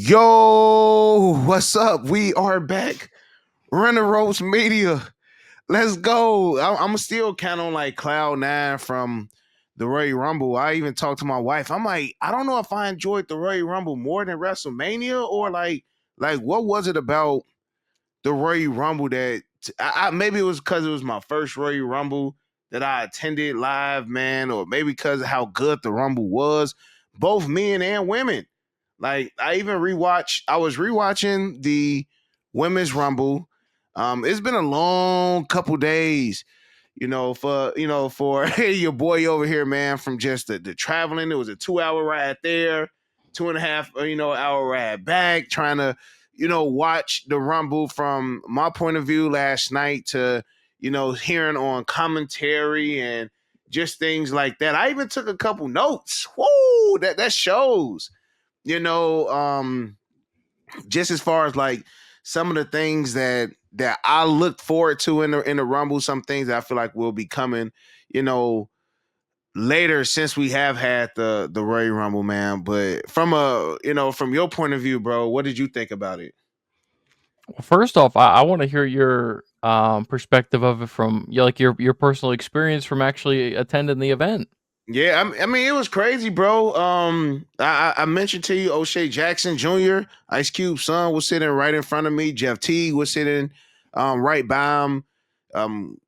Yo, what's up? We are back. Running Ropes Media. Let's go. I'm still kind of like cloud nine from the Royal Rumble. I even talked to my wife. I'm like, I don't know if I enjoyed the Royal Rumble more than WrestleMania or like what was it about the Royal Rumble that maybe it was because it was my first Royal Rumble that I attended live, man, or maybe because of how good the Rumble was, both men and women. Like I was rewatching the women's Rumble. It's been a long couple days, for your boy over here, man, from just the traveling. It was a 2 hour ride there, two and a half, hour ride back, trying to watch the Rumble from my point of view last night to, hearing on commentary and just things like that. I even took a couple notes. Whoa, that shows, you know, um, just as far as like some of the things that I look forward to in the Rumble, some things that I feel like will be coming, you know, later since we have had the Royal Rumble, man. But from your point of view, bro, what did you think about it? Well, first off, I want to hear your perspective of it from like your personal experience from actually attending the event. Yeah, I mean, it was crazy, bro. I mentioned to you, O'Shea Jackson Jr., Ice Cube's son, was sitting right in front of me. Jeff T was sitting right by him.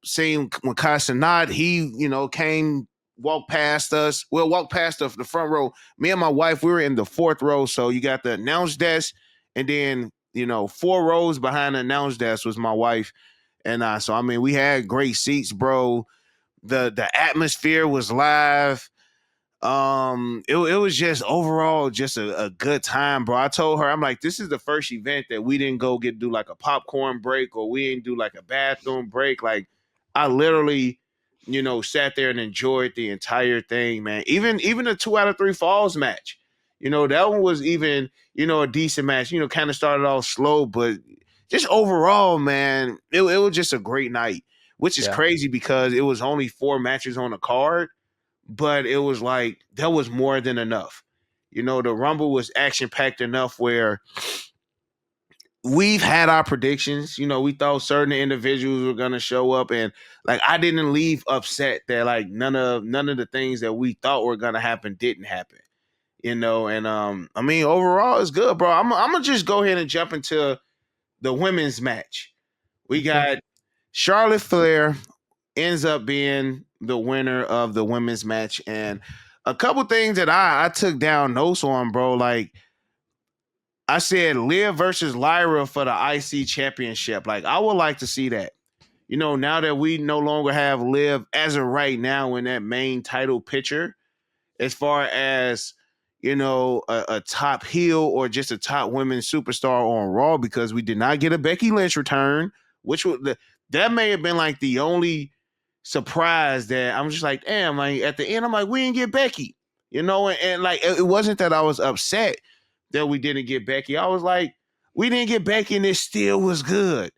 Seeing when Casanat, he came, walked past us. Well, walked past the front row. Me and my wife, we were in the fourth row. So you got the announce desk, and then four rows behind the announce desk was my wife and I. So I mean, we had great seats, bro. The atmosphere was live. It was just overall just a good time, bro. I told her, I'm like, this is the first event that we didn't go do like a popcorn break, or we didn't do like a bathroom break. Like, I literally sat there and enjoyed the entire thing, man. Even the 2 out of 3 falls match, that one was even a decent match. Kind of started off slow, but just overall, man, it was just a great night, which is Yeah. crazy because it was only 4 matches on the card, but it was like that was more than enough. The Rumble was action packed enough where we've had our predictions. We thought certain individuals were gonna show up, and like I didn't leave upset that like none of the things that we thought were gonna happen didn't happen. And I mean, overall it's good, bro. I'm gonna just go ahead and jump into the women's match. We Okay. got Charlotte Flair ends up being the winner of the women's match. And a couple things that I took down notes on, bro. Like I said, Liv versus Lyra for the IC championship. Like I would like to see that. Now that we no longer have Liv as of right now in that main title picture, as far as a top heel or just a top women's superstar on Raw, because we did not get a Becky Lynch return, which that may have been like the only surprise that I'm just like, damn, like at the end, I'm like, we didn't get Becky, and like it wasn't that I was upset that we didn't get Becky. I was like, we didn't get Becky and it still was good.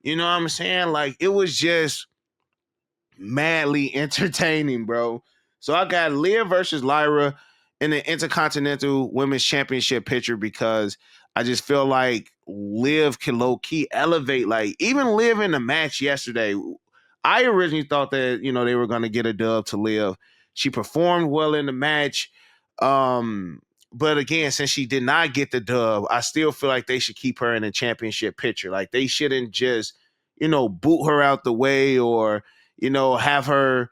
You know what I'm saying? Like it was just madly entertaining, bro. So I got Leah versus Lyra in the Intercontinental Women's Championship picture because I just feel like Liv can low key elevate. Like even Liv in the match yesterday, I originally thought that they were going to get a dub to Liv. She performed well in the match. But again, since she did not get the dub, I still feel like they should keep her in the championship picture. Like they shouldn't just, boot her out the way or have her,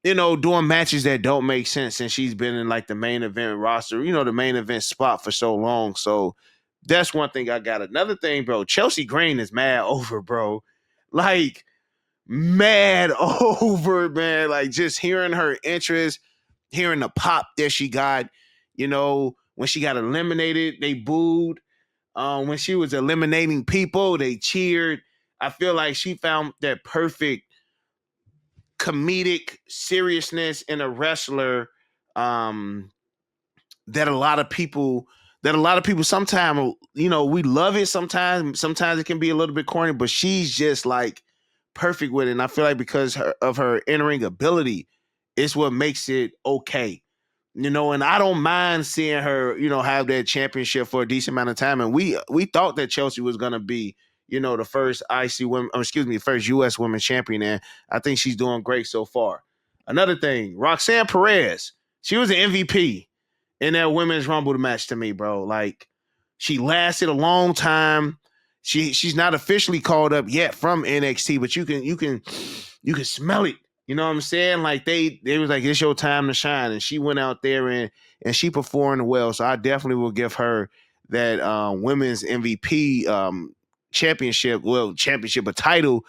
doing matches that don't make sense since she's been in like the main event roster, the main event spot for so long. So that's one thing I got. Another thing, bro, Chelsea Green is mad over, bro. Like mad over, man. Like just hearing her interest, hearing the pop that she got, when she got eliminated, they booed. When she was eliminating people, they cheered. I feel like she found that perfect comedic seriousness in a wrestler, um that a lot of people sometimes we love it, sometimes it can be a little bit corny, but she's just like perfect with it. And I feel like because of her entering ability, it's what makes it okay. and I don't mind seeing her, have that championship for a decent amount of time. And we thought that Chelsea was gonna be, the first IC women, excuse me, first US women champion, and I think she's doing great so far. Another thing, Roxanne Perez, she was an MVP in that women's rumble match to me, bro. Like, she lasted a long time. She's not officially called up yet from NXT, but you can smell it. You know what I'm saying? Like, they was like, it's your time to shine, and she went out there and she performed well. So I definitely will give her that women's MVP championship, a title,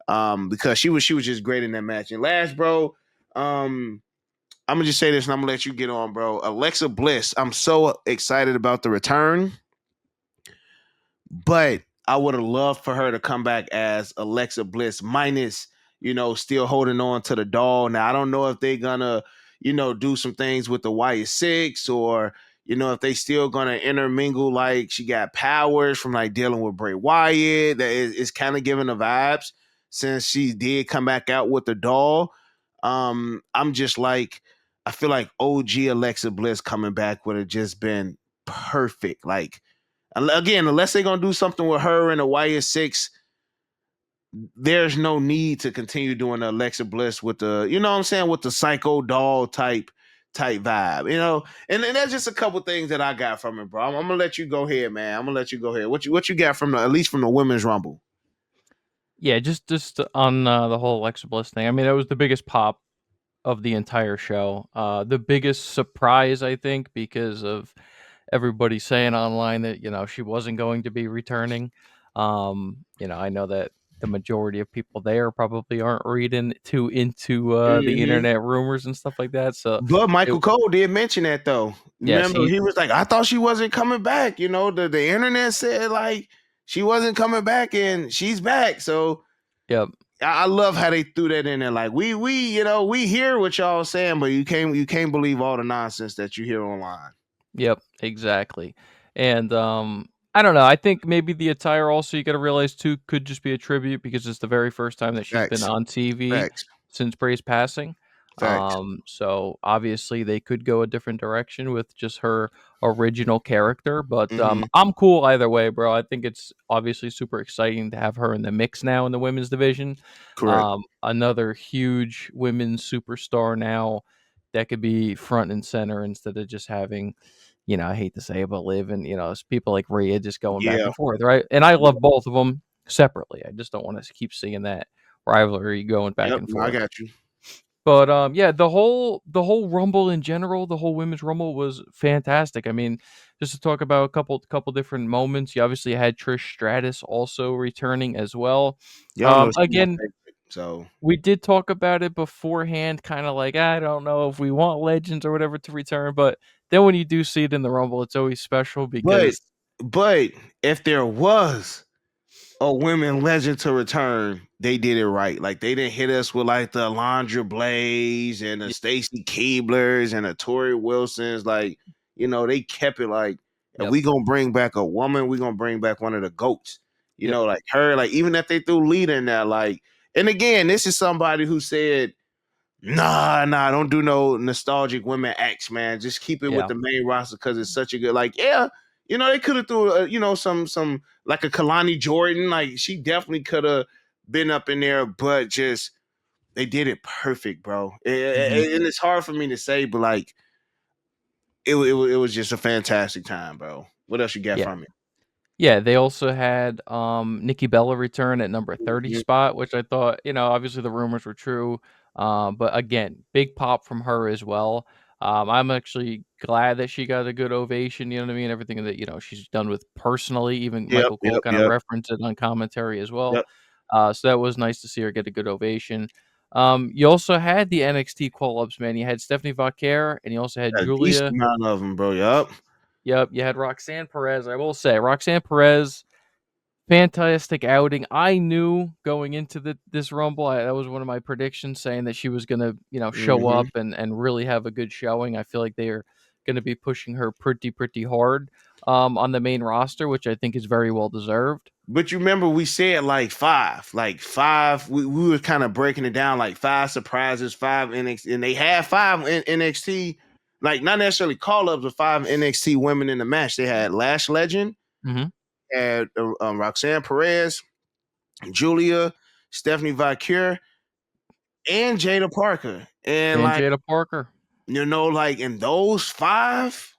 because she was just great in that match. And last, bro, I'm gonna just say this, and I'm gonna let you get on, bro. Alexa Bliss, I'm so excited about the return, but I would have loved for her to come back as Alexa Bliss minus, still holding on to the doll. Now I don't know if they're gonna, do some things with the Wyatt Six, or if they still gonna intermingle, like she got powers from like dealing with Bray Wyatt. That is kind of giving the vibes since she did come back out with the doll. I'm just like, I feel like OG Alexa Bliss coming back would have just been perfect. Like, again, unless they're gonna do something with her and the YS6, there's no need to continue doing the Alexa Bliss with the, you know what I'm saying, with the psycho doll type vibe, and that's just a couple things that I got from it, bro. I'm gonna let you go ahead, man. I'm gonna let you go ahead. What you got from at least from the women's rumble? Yeah, just on the whole Alexa Bliss thing. I mean, that was the biggest pop of the entire show. The biggest surprise, I think, because of everybody saying online that she wasn't going to be returning. I know that the majority of people there probably aren't reading too into the Hmm. internet rumors and stuff like that. So, But it, Michael Cole did mention that though. yes, Remember, he was like, "I thought she wasn't coming back." The internet said like she wasn't coming back, and she's back. So yep. I love how they threw that in there. Like, we hear what y'all saying, but you can't believe all the nonsense that you hear online. Yep, exactly. And I don't know. I think maybe the attire also you got to realize too could just be a tribute because it's the very first time that she's been Facts, on TV facts, since Bray's passing. facts. So obviously they could go a different direction with just her original character, but Hmm. I'm cool either way, bro. I think it's obviously super exciting to have her in the mix now in the women's division. Correct. Another huge women's superstar now that could be front and center instead of just having I hate to say it, but Liv and it's people like Rhea just going back Yeah. and forth, right? And I love both of them separately. I just don't want to keep seeing that rivalry going back Yep. and No, I forth. got you. But yeah, the whole Rumble in general, the whole women's Rumble was fantastic. I mean, just to talk about a couple different moments, you obviously had Trish Stratus also returning as well. Y'all know she's my Again, favorite. So, we did talk about it beforehand, kind of like I don't know if we want legends or whatever to return, but then when you do see it in the Rumble, it's always special but because but if there was a women legend to return, they did it right. Like, they didn't hit us with like the Alondra Blaze and the y- Stacy Keeblers and the Tori Wilsons. Like, they kept it like, if yep, we gonna bring back a woman, we gonna bring back one of the goats. yep, Like her, like even if they threw Lita in there, like, and again, this is somebody who said, nah, don't do no nostalgic women acts, man. Just keep it with yeah, the main roster because it's such a good. Like, yeah, they could have threw, some like a Kalani Jordan. Like, she definitely could have been up in there, but just they did it perfect, bro. hmm And it's hard for me to say, but like it was just a fantastic time, bro. What else you got yeah. from it? Yeah, they also had Nikki Bella return at number 30 Mhm. spot, which I thought, obviously the rumors were true. But again, big pop from her as well. I'm actually glad that she got a good ovation, you know what I mean? Everything that, she's done with personally, even Yep, Michael Cole yep, kind of yep, referenced it on commentary as well. yep. So that was nice to see her get a good ovation. You also had the NXT call-ups, man. You had Stephanie Vaquer and you also had A decent Julia. amount of them, bro. Yep. Yep, you had Roxanne Perez. I will say, Roxanne Perez, fantastic outing. I knew going into this Rumble, that was one of my predictions, saying that she was gonna, show Hmm. up and really have a good showing. I feel like they are gonna be pushing her pretty hard on the main roster, which I think is very well deserved. But you remember we said like five. We were kind of breaking it down like five surprises, five NXT, and they had five in NXT. like not necessarily call ups, but 5 NXT women in the match. They had Lash Legend, Mhm. had Roxanne Perez, Julia, Stephanie Valkyrie, and Jada Parker. And And like, Jada Parker. like in those five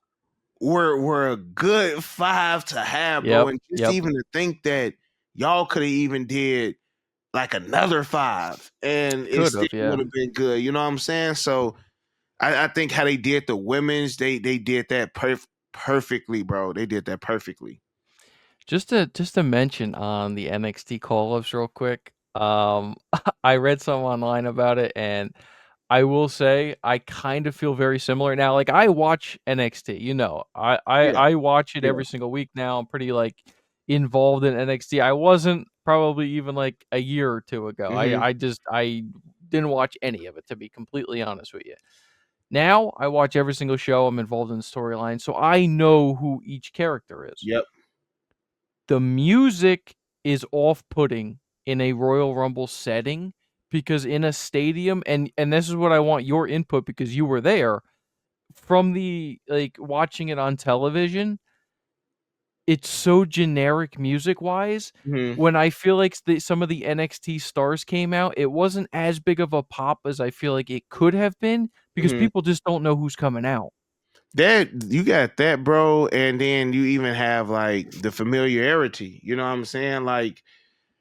were a good five to have, bro. Yep, And just yep. even to think that y'all could have even did like another five and it Could still have, yeah. would have been good. You know what I'm saying? So I think how they did the women's, they did that perfectly, bro. They did that perfectly. Just to mention on the NXT call-ups real quick, I read some online about it, and I will say I kind of feel very similar now. Like, I watch NXT, Yeah, I watch it yeah. every single week now. I'm pretty, like, involved in NXT. I wasn't probably even, like, a year or 2 ago. Hmm. I didn't watch any of it, to be completely honest with you. Now, I watch every single show. I'm involved in the storyline, so I know who each character is. Yep. The music is off-putting in a Royal Rumble setting because in a stadium, and this is what I want your input because you were there, from the like, watching it on television, it's so generic music-wise. Hmm. When I feel like some of the NXT stars came out, it wasn't as big of a pop as I feel like it could have been because Hmm. people just don't know who's coming out. That you got that, bro, and then you even have like the familiarity. You know what I'm saying? Like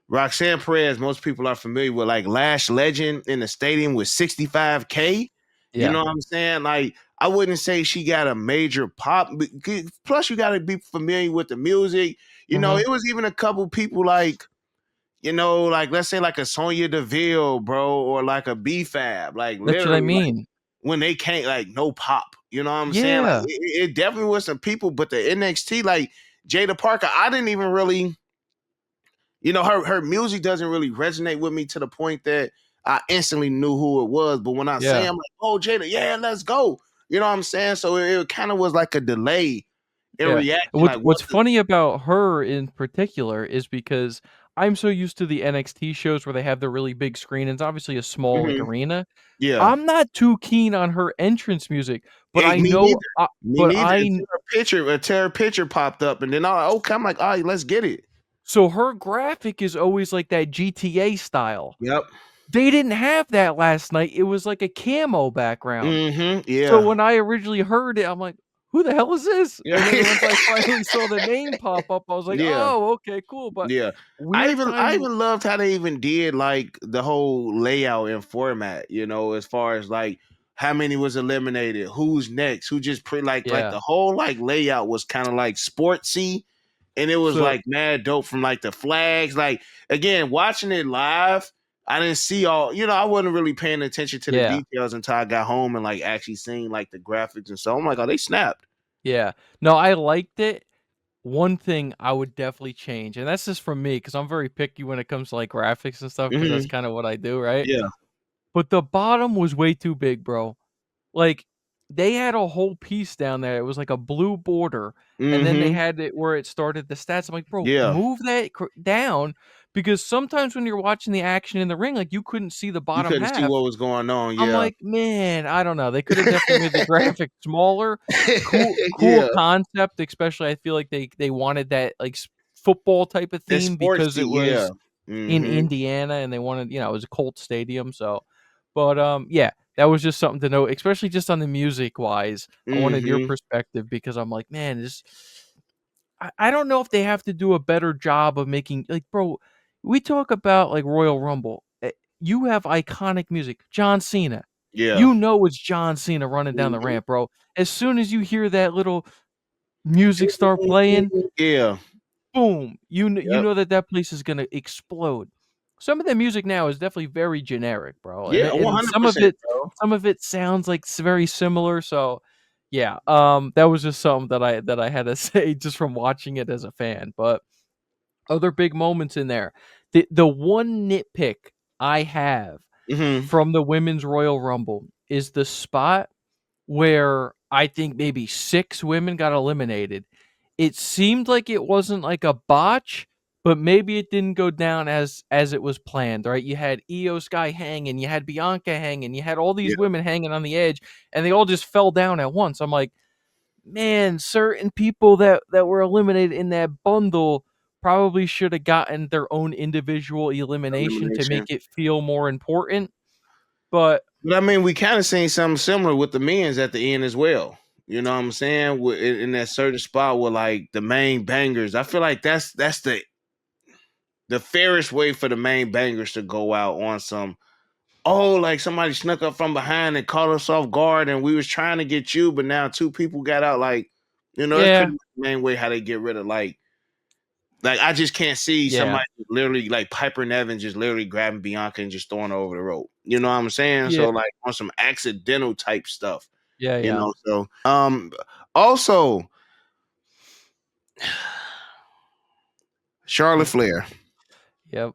Roxanne Perez, most people are familiar with like Lash Legend in the stadium with 65K. You Yeah. know what I'm saying? Like, I wouldn't say she got a major pop. Plus, you got to be familiar with the music. Mhm. It was even a couple people like, like let's say like a Sonya Deville, bro, or like a B Fab. Like That's what I literally, like mean. when they can't like no pop. You know what I'm saying? Like Yeah. it definitely was some people, but the NXT like Jada Parker, I didn't even really her music doesn't really resonate with me to the point that I instantly knew who it was. But when I say Yeah. I'm like, oh Jada, yeah, let's go. You know what I'm saying? So it kind of was like a delay in Yeah. reaction. What's Like what what's funny about her in particular is because I'm so used to the NXT shows where they have the really big screen, and it's obviously a small, like, Mhm. arena. Yeah. I'm not too keen on her entrance music, but Hey, I me know neither. Me but neither. I Until her picture popped up, and then okay, I'm like, all right, let's get it. so her graphic is always like that GTA style. Yep. They didn't have that last night, it was like a camo background. Mm-hmm. So Yeah. when I originally heard it, I'm like, "Who the hell is this?" Yeah. And then once I finally saw the name pop up, I was like, Yeah. "Oh, okay, cool." But Yeah. I weird even I time even loved how they even did like the whole layout and format, as far as like how many was eliminated, who's next, who just like yeah. the whole like layout was kind of like sportsy and it was So like mad dope from like the flags. Like again, watching it live, I didn't see all, I wasn't really paying attention to the yeah, details until I got home and like actually seeing like the graphics and so I'm like, oh, they snapped. yeah. No, I liked it. One thing I would definitely change, and that's just from me because 'cause I'm very picky when it comes to, like, graphics and stuff because that's Hmm. kinda what I do, right? Yeah. But the bottom was way too big, bro. Like, they had a whole piece down there, it was like a blue border, and then they Hmm. had it where it started the stats. I'm like, "Bro, Yeah. move that down," because sometimes when you're watching the action in the ring, like, you couldn't see the You bottom couldn't see half. what was going on. I'm Yeah. like, "Man, I don't know." They coulda definitely made the graphic smaller. Cool Yeah. concept, especially I feel like they wanted that, like, football type of That's theme because sportsy, it yeah. was in Mhm. Indiana and they wanted it was a Colts stadium, so but, yeah, that was just something to note, especially just on the music wise. I wanted your Mhm. perspective because I'm like, "Man, this" I don't know if they have to do a better job of making like, bro, we talk about, like, Royal Rumble, you have iconic music, John Cena. Yeah. You know it's John Cena running down the Mhm. ramp, bro. As soon as you hear that little music start playing, Yeah. boom, you Yep. know that that place is gonna explode. Some of the music now is definitely very generic, bro, and Yeah, and 100%, bro. some of it sounds like very similar, so yeah, that was just something that I had to say just from watching it as a fan, but other big moments in there. The one nitpick I have Mhm. from the Women's Royal Rumble is the spot where I think maybe 6 women got eliminated. It seemed like it wasn't like a botch, but maybe it didn't go down as it was planned, right? You had Io Sky hanging, you had Bianca hanging, you had all Yeah, these women hanging on the edge, and they all just fell down at once. I'm like, man, certain people that were eliminated in that bundle probably should have gotten their own individual elimination to elimination. make it feel more important. But But I mean, we kind of seen something similar with the men's at the end as well. You know what I'm saying? In that certain spot with like the main bangers, I feel like that's the fairest way for the main bangers to go out on some. Oh, like somebody snuck up from behind and caught us off guard, and we was trying to get you, but now two people got out. Like, that's yeah, pretty much the main way how they get rid of like I just can't see yeah, somebody literally like Piper Nevin just literally grabbing Bianca and just throwing her over the rope. You know what I'm saying? yeah, So like on some accidental type stuff. yeah, You yeah. know, so also Charlotte Yep, Flair. yep,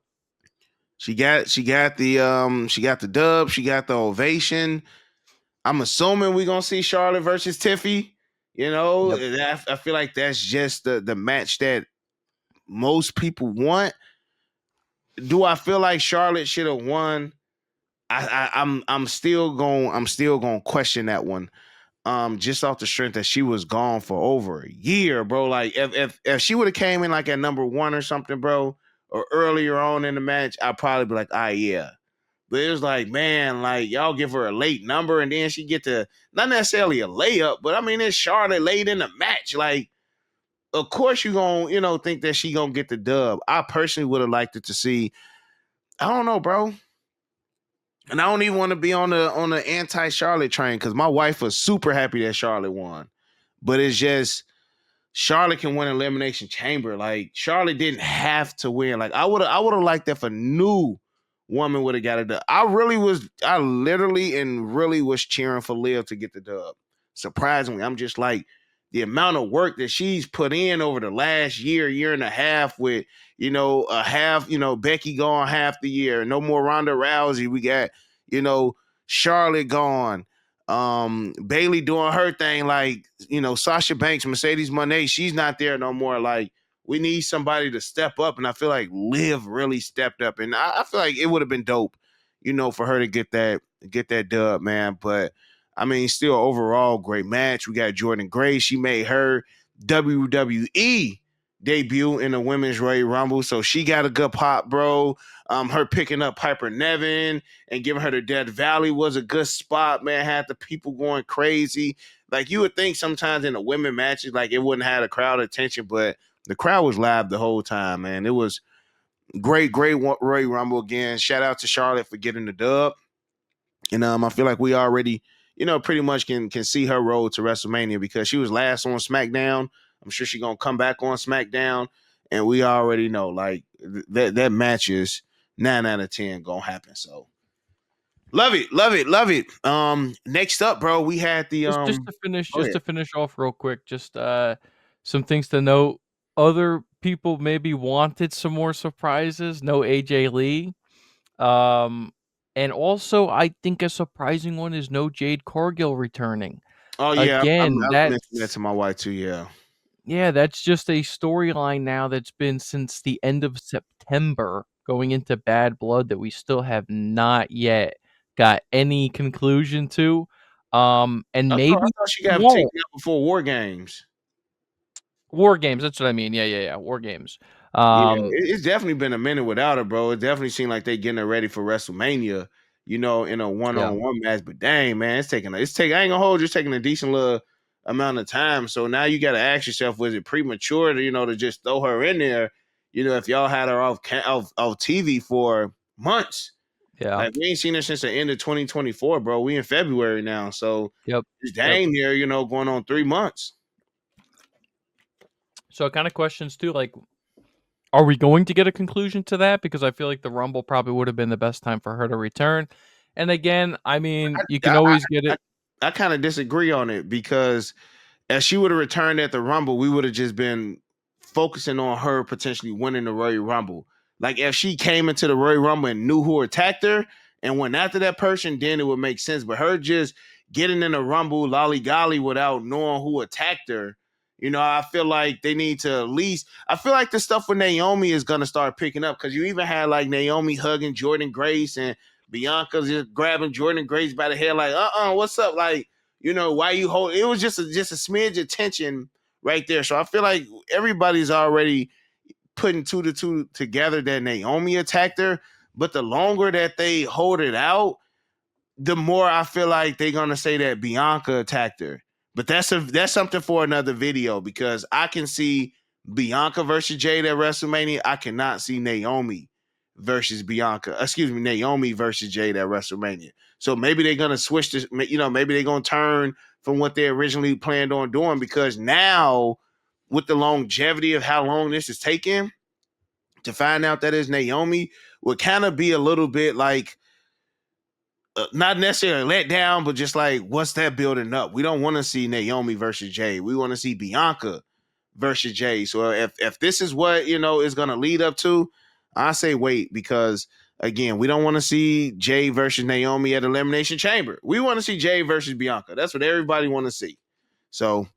She got the dub, she got the ovation. I'm assuming we're gonna see Charlotte versus Tiffy. yep. I feel like that's just the match that most people want. Do I feel like Charlotte should have won? I'm still going to question that one. Just off the strength that she was gone for over a year, bro. Like if she would have came in like at number one or something, bro, or earlier on in the match, I'd probably be like, ah, yeah. But it was like, man, like y'all give her a late number and then she get to not necessarily a layup, but I mean it's Charlotte late in the match. Like, of course you gonna, think that she gonna get the dub. I personally would have liked it to see. I don't know, bro. And I don't even want to be on the anti Charlotte train because my wife was super happy that Charlotte won. But it's just Charlotte can win Elimination Chamber. Like Charlotte didn't have to win. Like I would have liked if a new woman would have got it done. I literally and really was cheering for Liv to get the dub. Surprisingly, I'm just like the amount of work that she's put in over the last year and a half with, a half, Becky gone half the year. No more Ronda Rousey. We got, you know, Charlotte gone. Bailey doing her thing, like, Sasha Banks, Mercedes Moné, she's not there no more. Like, we need somebody to step up, and I feel like Liv really stepped up, and I feel like it would have been dope, for her to get that dub, man. But I mean, still overall great match. We got Jordan Gray. She made her WWE debut in the Women's Royal Rumble, so she got a good pop, bro. Her picking up Piper Nevin and giving her the Death Valley was a good spot, man. Had the people going crazy. Like you would think sometimes in the women matches, like it wouldn't have a crowd attention, but the crowd was live the whole time, man. It was great Royal Rumble again. Shout out to Charlotte for getting the dub. And I feel like we already, pretty much can see her road to WrestleMania because she was last on SmackDown. I'm sure she's gonna come back on SmackDown, and we already know like that match is 9 out of 10 gonna happen. So love it, love it, love it. Next up, bro, we had the Just to finish Go just ahead. to finish off real quick, just, some things to note. Other people maybe wanted some more surprises. No AJ Lee. Um, and also, I think a surprising one is no Jade Cargill returning. Oh yeah, Again, I mentioned that that's to my wife too. Yeah. yeah, that's just a storyline now that's been since the end of September going into Bad Blood that we still have not yet got any conclusion to. And I maybe thought she got taken won't. out before War Games. War Games, that's what I mean. Yeah, yeah, yeah. War Games. Yeah, Um, it's definitely been a minute without her, bro. It definitely seemed like they getting her ready for WrestleMania, in a yeah, one-on-one match. But dang, man, it's taking. I ain't gonna hold you, it's taking a decent little amount of time. So now you got to ask yourself, was it premature to to just throw her in there? If y'all had her off TV for months, yeah. like we ain't seen her since the end of 2024, bro. We in February now, so Yep, it's yep. dang near, going on 3 months. So it kind of questions too, like, are we going to get a conclusion to that? Because I feel like the Rumble probably would have been the best time for her to return. And again, I mean, you can I always get I, it. I kind of disagree on it because if she would have returned at the Rumble, we would have just been focusing on her potentially winning the Royal Rumble. Like if she came into the Royal Rumble and knew who attacked her and went after that person, then it would make sense. But her just getting in the Rumble lollygolly without knowing who attacked her, I feel like they need to at least. I feel like the stuff with Naomi is gonna start picking up because you even had like Naomi hugging Jordan Grace and Bianca just grabbing Jordan Grace by the hair, like, what's up? Like, why you hold? It was just a smidge of tension right there. So I feel like everybody's already putting two to two together that Naomi attacked her, but the longer that they hold it out, the more I feel like they're gonna say that Bianca attacked her. But that's something for another video because I can see Bianca versus Jade at WrestleMania. I cannot see Naomi versus Bianca. Excuse me, Naomi versus Jade at WrestleMania. So maybe they're gonna switch this. Maybe they're gonna turn from what they originally planned on doing because now with the longevity of how long this is taking to find out that it's Naomi would kind of be a little bit like not necessarily let down, but just like what's that building up? We don't want to see Naomi versus Jay. We want to see Bianca versus Jay. So if this is what is going to lead up to, I say wait because again, we don't want to see Jay versus Naomi at Elimination Chamber. We want to see Jay versus Bianca. That's what everybody want to see. So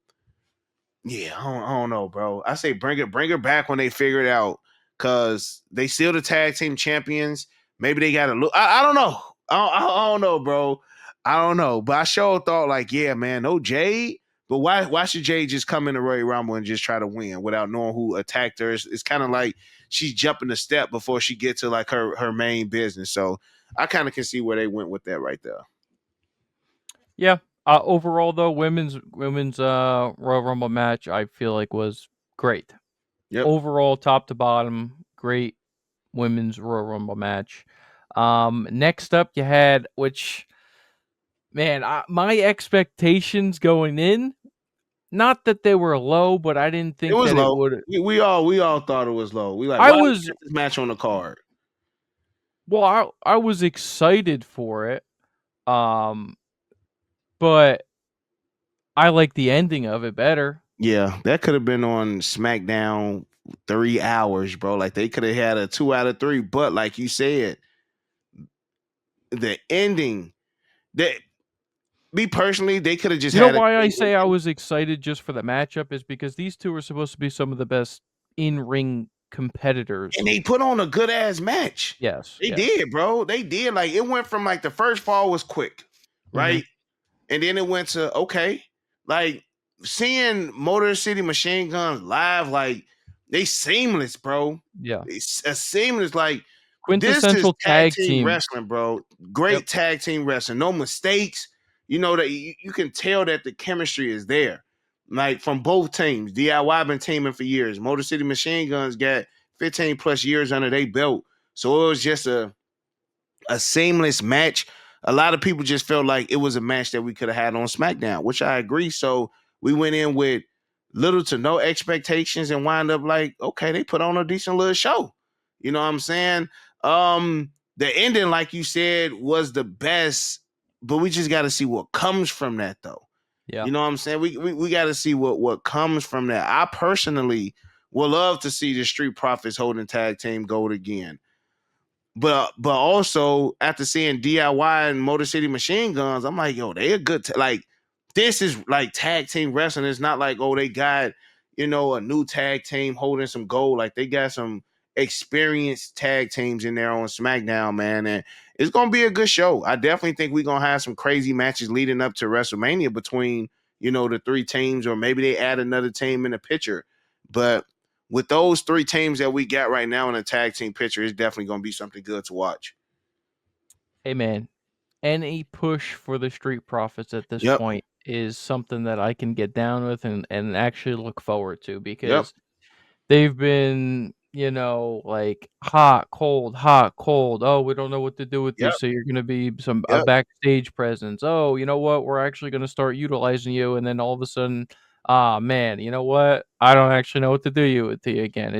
yeah, I don't know, bro. I say bring her back when they figure it out, cause they still the tag team champions. Maybe they got to look. I don't know. I don't know, bro. I don't know, but I sure thought like, yeah, man, no Jade. But why should Jade just come in the Royal Rumble and just try to win without knowing who attacked her? It's kind of like she's jumping a step before she gets to like her main business. So I kind of can see where they went with that right there. Yeah. Overall, though, women's Royal Rumble match, I feel like was great. Yep. Overall, top to bottom, great women's Royal Rumble match. Next up, you had which, man, my expectations going in, not that they were low, but I didn't It think was that it low. would. We all thought it was low. We like, I why we was got this match on the card? I was excited for it. Um, but I like the ending of it better. Yeah, that could have been on SmackDown 3 hours, bro. Like they could have had a 2 out of 3. But like you said, the ending that me personally, they could have just You know had a why I great say I ending. was excited just for the matchup is because these two are supposed to be some of the best in-ring And competitors. they put on a good ass match. Yes, They yes. did, bro. They did. Like it went from like the first fall was quick, Mhm. right? And then it went to okay, like seeing Motor City Machine Guns live, like they seamless, bro. Yeah. It's a seamless. Like this is Quintessential tag tag team team. wrestling, bro. Yep. Great tag team wrestling. No mistakes. You know that you can tell that the chemistry is there. Like from both teams. DIY been teaming for years. Motor City Machine Guns got 15 plus years under their belt. So it was just a seamless match. A lot of people just felt like it was a match that we could have had on SmackDown, which I agree. So we went in with little to no expectations and wind up like, okay, they put on a decent little show. You know what I'm saying? The ending, like you said, was the best, but we just got to see what comes from that, though. Yeah. You know what I'm saying? We got to see what comes from that. I personally would love to see the Street Profits holding tag team gold again. But also after seeing DIY and Motor City Machine Guns, I'm like, yo, they a good like this is like tag team wrestling. It's not like, oh, they got, a new tag team holding some gold. Like they got some experienced tag teams in there on SmackDown, man. And it's gonna be a good show. I definitely think we're gonna have some crazy matches leading up to WrestleMania between, the three teams, or maybe they add another team in the picture. But with those three teams that we got right now in the tag team picture, it's definitely going to be something good to watch. Hey man, any push for the Street Profits at this Yep. point is something that I can get down with and actually look forward to Yep. because they've been, like hot, cold, hot, cold. Oh, we don't know what to do with you, Yep. so you're gonna be a Yep. backstage presence. Oh, you know what? We're actually gonna start utilizing you, and then all of a sudden, ah, man, you know what? I don't actually know what to do to you again.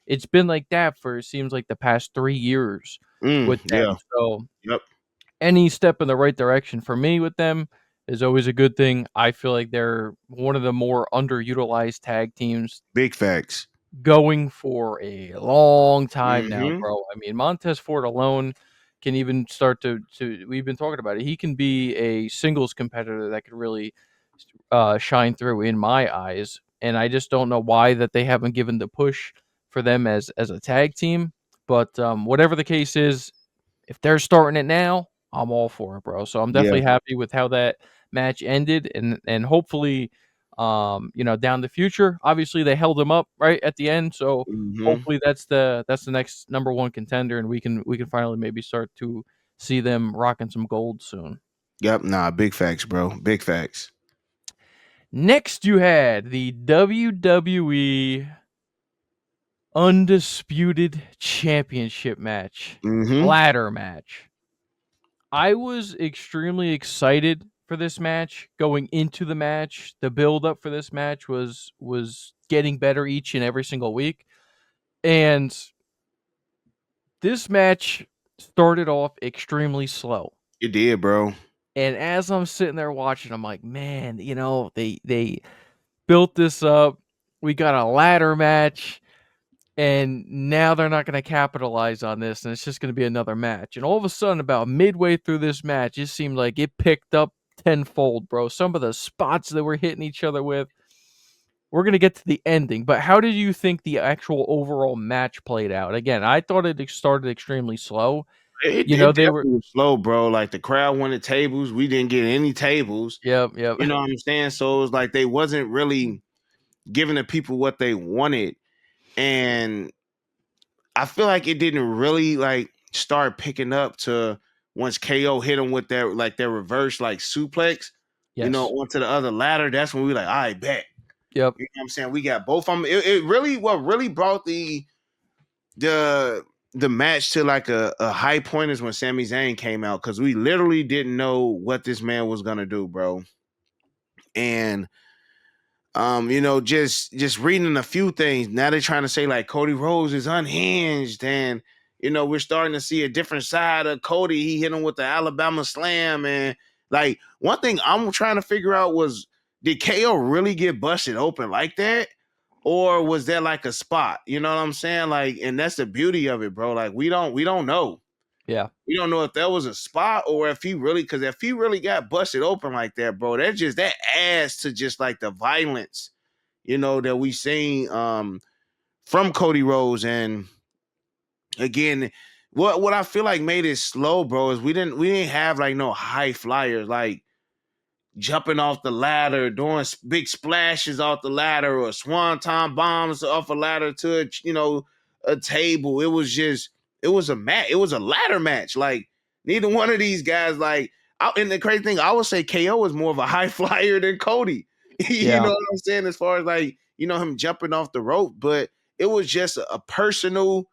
It's been like that for it seems like the past 3 years with Yeah. them. So Yep. any step in the right direction for me with them is always a good thing. I feel like they're one of the more underutilized tag teams Big facts. going for a long time now, Mm-hmm. bro. I mean, Montez Ford alone can even start to we've been talking about it. He can be a singles competitor that could really shine through in my eyes. and I just don't know why that they haven't given the push for them as a tag team. But whatever the case is, if they're starting it now, I'm all for it, bro. So I'm Yeah. definitely happy with how that match ended, and hopefully, down the future. Obviously, they held him up right at the end, so Hmm. hopefully that's the next number one contender, and we can finally maybe start to see them rocking some gold soon. Yep. Nah, big facts, bro. Big facts. Next, you had the WWE Undisputed Championship match, Hmm. ladder match. I was extremely excited for this match going into the match. The build up for this match was getting better each and every single week. And this match started off extremely slow. It did, bro. And as I'm sitting there watching, I'm like, man, they built this up. We got a ladder match. And now they're not going to capitalize on this, and it's just going to be another match. And all of a sudden, about midway through this match, it seemed like it picked up tenfold, bro. Some of the spots that we're hitting each other with. We're going to get to the ending, but how did you think the actual overall match played out? Again, I thought it started extremely slow. It They were. definitely was slow, bro. Like the crowd wanted tables. We didn't get any tables. Yep, yep, You know what I'm saying? So it was like they wasn't really giving the people what they wanted. And I feel like it didn't really like start picking up to once KO hit him with their reverse like suplex, yes, onto the other ladder. That's when we like, I bet. yep, You know what I'm saying? We got both of them. It really what really brought the the match to like a high point is when Sami Zayn came out because we literally didn't know what this man was gonna do, bro. And just reading a few things. Now they're trying to say like Cody Rhodes is unhinged, and we're starting to see a different side of Cody. He hit him with the Alabama Slam, and like one thing I'm trying to figure out was did KO really get busted open like that? Or was that like a spot? You know what I'm saying? Like, and that's the beauty of it, bro. Like, we don't know. yeah, We don't know if that was a spot or if he really, because if he really got busted open like that, bro, that adds to just like the violence, that we seen from Cody Rhodes. And again, what I feel like made it slow, bro, is we didn't have like no high flyers like jumping off the ladder, doing big splashes off the ladder, or swanton bombs off a ladder to a table. It was a match. It was a ladder match. Like neither one of these guys. And the crazy thing, I would say KO is more of a high flyer than Cody. You know yeah, what I'm saying? As far as like him jumping off the rope, but it was just a personal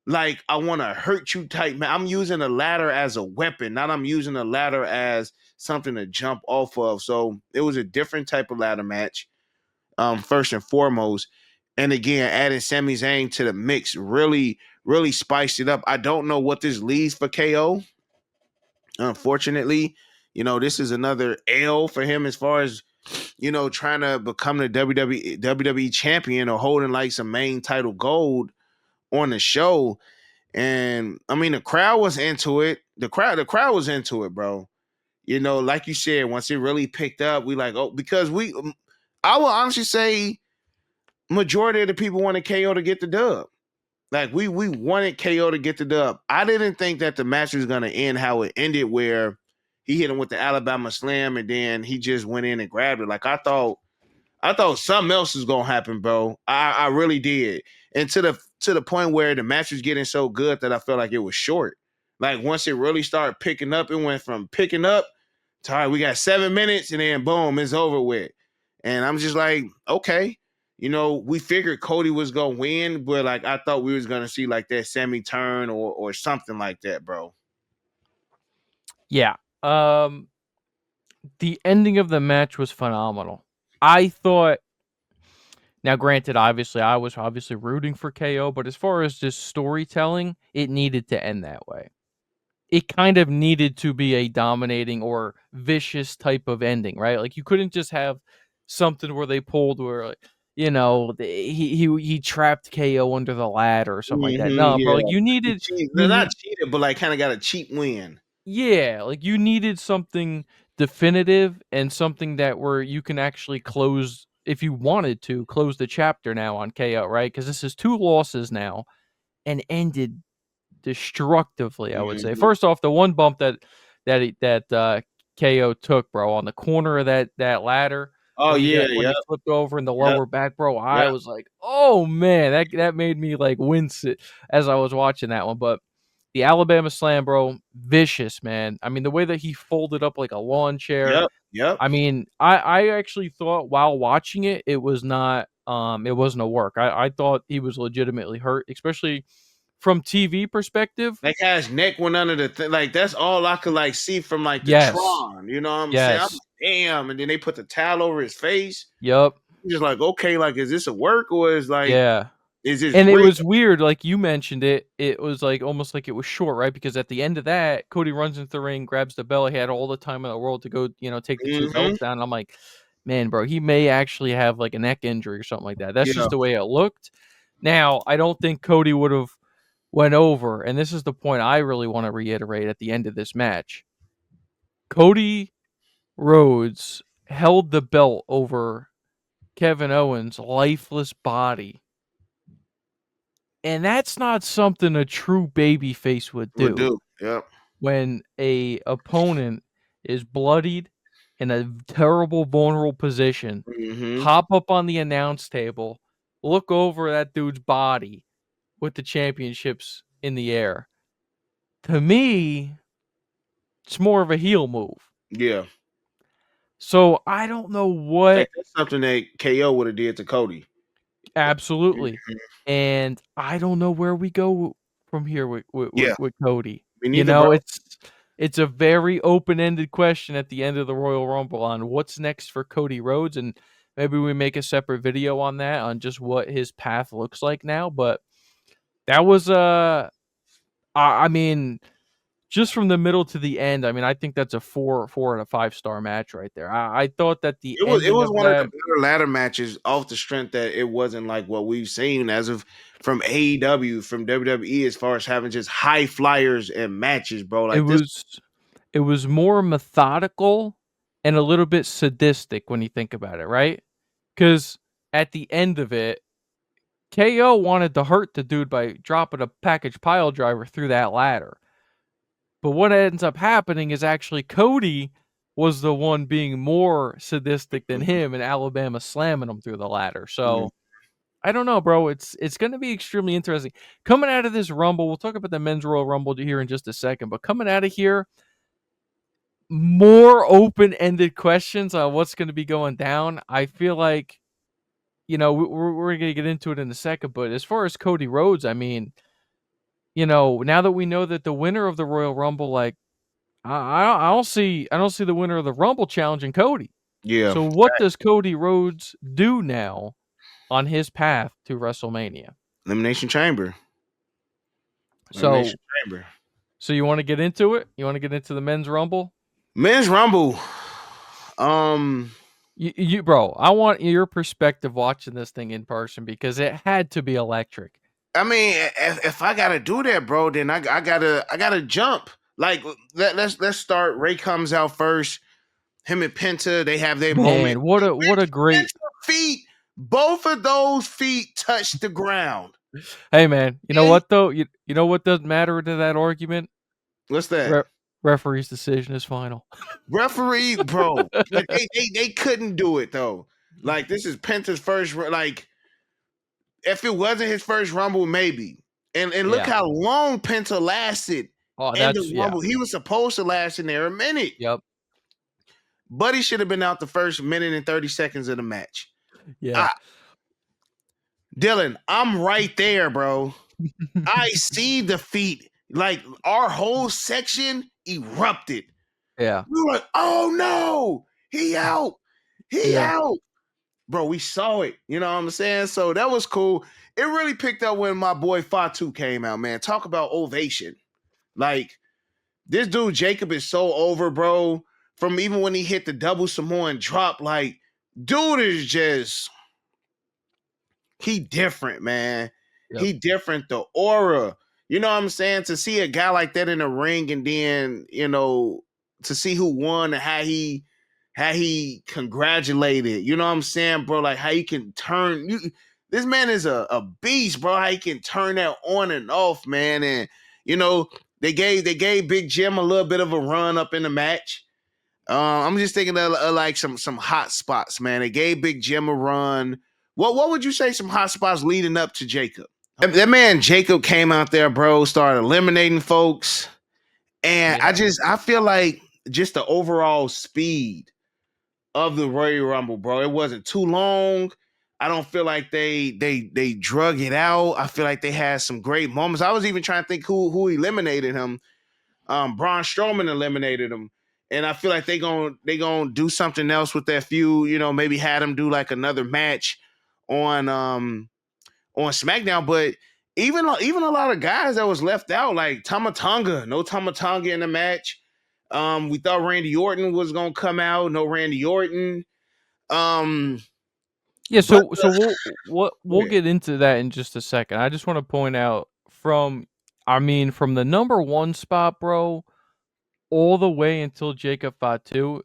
like I want to hurt you type man. I'm using a ladder as a weapon, not I'm using a ladder as something to jump off of. So it was a different type of ladder match, first and foremost. And again, adding Sami Zayn to the mix really, really spiced it up. I don't know what this leads for KO. Unfortunately, this is another L for him as far as trying to become the WWE champion or holding like some main title gold on the show. And I mean, the crowd was into it. The crowd was into it, bro. Like you said, once it really picked up, we like, oh, because I will honestly say, majority of the people wanted KO to get the dub. Like we wanted KO to get the dub. I didn't think that the match was gonna end how it ended, where he hit him with the Alabama Slam and then he just went in and grabbed it. Like I thought something else was gonna happen, bro. I really did, and to the point where the match was getting so good that I felt like it was short. Like once it really started picking up, it went from picking up to all right, we got 7 minutes, and then boom, it's over with. And I'm just like, okay, we figured Cody was gonna win, but like I thought we was gonna see like that semi turn or something like that, bro. yeah. Um, the ending of the match was phenomenal. I thought. Now, granted, obviously, I was obviously rooting for KO, but as far as just storytelling, it needed to end that way. It kind of needed to be a dominating or vicious type of ending, right? Like you couldn't just have something where they pulled where like, he trapped KO under the ladder or something like that. No, bro, Yeah, like they're you not need cheated, but like kind of got a cheap win. yeah, like you needed something definitive and something that where you can actually close if you wanted to, close the chapter now on KO, right? Because this is 2 losses now and ended destructively, I would say. Mhm. First off, the one bump that KO took, bro, on the corner of that ladder Oh yeah, when yep, he flipped over in the yep, lower back, bro, I yep, was like, "Oh man," that made me like wince it as I was watching that one. But the Alabama Slam, bro, vicious, man. I mean, the way that he folded up like a lawn chair. yep, yep. I mean, I actually thought while watching it, it was not it wasn't a work. I thought he was legitimately hurt, especially from TV perspective. That guy's neck went under the thing. Like that's all I could like see from like the Yes. Tron. You know what I'm saying? I'm Yes. like, damn. And then they put the towel over his face. Yep. I'm just like, okay, like is this a work or Yeah. is this And it real? was weird, like you mentioned it. It was like almost like it was short, right? Because at the end of that, Cody runs into the ring, grabs the belt. He had all the time in the world to go, take the 2 Mm-hmm. belts down. And I'm like, man, bro, he may actually have like a neck injury or something like that. That's Yeah. just the way it looked. Now, I don't think Cody would have went over, and this is the point I really want to reiterate at the end of this match. Cody Rhodes held the belt over Kevin Owens' lifeless body. And that's not something a true babyface would Would do do. Yep. when a opponent is bloodied in a terrible vulnerable position. Mm-hmm. Hop up on the announce table, look over that dude's body with the championships in the air. To me, it's more of a heel move. Yeah. So I don't know Like what that's something that KO would have did to Cody. absolutely. Mhm. And I don't know where we go from here Yeah. with Cody. Me neither, bro. It's a very open-ended question at the end of the Royal Rumble on what's next for Cody Rhodes, and maybe we make a separate video on that on just what his path looks like now. But that was I mean, just from the middle to the end, I mean, I think that's a 4 out of 5-star match right there. I thought that the It ending was of one of the that better ladder matches off the strength that it wasn't like what we've seen as of from AEW, from WWE, as far as having just high flyers and matches, bro. it Like this. was it was more methodical and a little bit sadistic when you think about it, right? Because at the end of it, KO wanted to hurt the dude by dropping a package pile driver through that ladder. But what ends up happening is actually Cody was the one being more sadistic than him, and Alabama slamming him through the ladder. Mm, So I don't know, bro. It's going to be extremely interesting coming out of this Rumble. We'll talk about the men's Royal Rumble here in just a second, but coming out of here, more open-ended questions on what's going to be going down. I feel like we're going to get into it in a second, but as far as Cody Rhodes, I mean, now that we know that the winner of the Royal Rumble, like I don't see the winner of the Rumble challenging Cody. yeah. So what does Cody Rhodes do now on his path to WrestleMania? Elimination Chamber. So Elimination Chamber. so you want to get into it? You want to get into the men's Rumble? Men's Rumble. Um, Bro, I want your perspective watching this thing in person because it had to be electric. I mean, if I gotta do that, bro, then I gotta jump. Like let's start. Ray comes out first. Him and Penta, they have their moment. Man, what a great Penta feet, both of those feet touch the ground. Hey man, you know And what though? You know what doesn't matter to that argument? what's that? Re- referee's decision is final. Referee, bro. Like they couldn't do it though. Like this is Penta's first. Like if it wasn't his first Rumble, maybe. And look Yeah. how long Penta lasted Oh, in that's the yeah. Rumble. He was supposed to last in there a minute, Yep. but he should have been out the first minute and 30 seconds of the match. Yeah. I, Dylan, I'm right there, bro. I see the feet. Like our whole section erupted. Yeah. We were like, oh no, he out. He Yeah. out. Bro, we saw it. You know what I'm saying? So that was cool. It really picked up when my boy Fatu came out, man. Talk about ovation. Like, this dude Jacob is so over, bro. From even when he hit the double Samoan drop, like, dude is just he different, man. Yep. He different. The aura. You know what I'm saying? To see a guy like that in the ring and then, to see who won and how he congratulated. You know what I'm saying, bro? Like how you can turn you. This man is a beast, bro. How he can turn that on and off, man. And you know they gave Big Jim a little bit of a run up in the match. I'm just thinking of like some hot spots, man. They gave Big Jim a run. What would you say some hot spots leading up to Jacob? That man Jacob came out there, bro, started eliminating folks, and Yeah. I feel like just the overall speed of the Royal Rumble, bro. It wasn't too long. I don't feel like they drug it out. I feel like they had some great moments. I was even trying to think who eliminated him. Braun Strowman eliminated him, and I feel like they gonna do something else with that feud. You know, maybe had him do like another match on on SmackDown. But even a lot of guys that was left out, like Tamatonga, no Tamatonga in the match. We thought Randy Orton was gonna come out, no Randy Orton. Um, Yeah, but so we'll yeah. get into that in just a second. I just want to point out from the number 1 spot, bro, all the way until Jacob Fatu,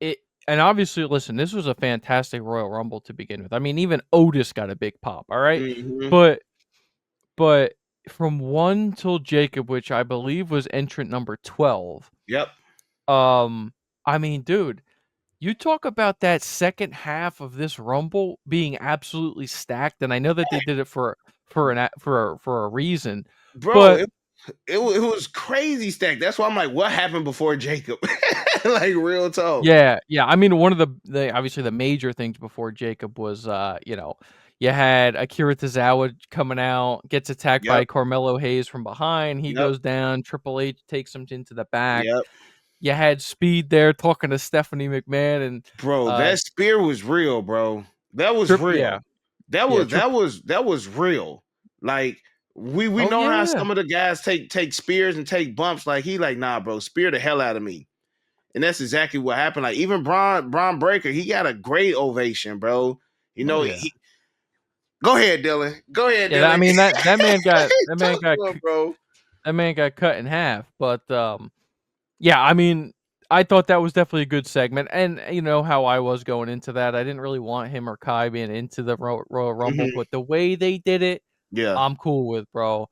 it and obviously listen, this was a fantastic Royal Rumble to begin with. I mean, even Otis got a big pop, all right? Mm-hmm. But but from 1 till Jacob, which I believe was entrant number 12, Yep. um I mean, dude, you talk about that second half of this Rumble being absolutely stacked, and I know that they did it for a reason, Bro, but it was crazy stacked. That's why I'm like, what happened before Jacob? Like real talk. yeah, I mean, one of the obviously the major things before Jacob was, you had Akira Tozawa coming out, gets attacked by Yep. Carmelo Hayes from behind, he Yep. goes down, Triple H takes him into the back. Yep. You had Speed there talking to Stephanie McMahon and, Bro, uh, that spear was real, bro. That was Trip yeah, real. That yeah, was Trip that was that was real. Like we oh, know how yeah. some of the guys take spears and take bumps. Like he like, nah, bro, spear the hell out of me. And that's exactly what happened. Like even Braun Breaker, he got a great ovation, bro. You Oh, know, yeah. go ahead, Dylan. Go ahead, Yeah, I Dylan. mean, Talk to him, bro. that man got cut in half, but, yeah, I mean, I thought that was definitely a good segment, and you know how I was going into that, I didn't really want him or Kai being into the Royal Rumble, Mhm. but the way they did it, Yeah. I'm cool with, bro.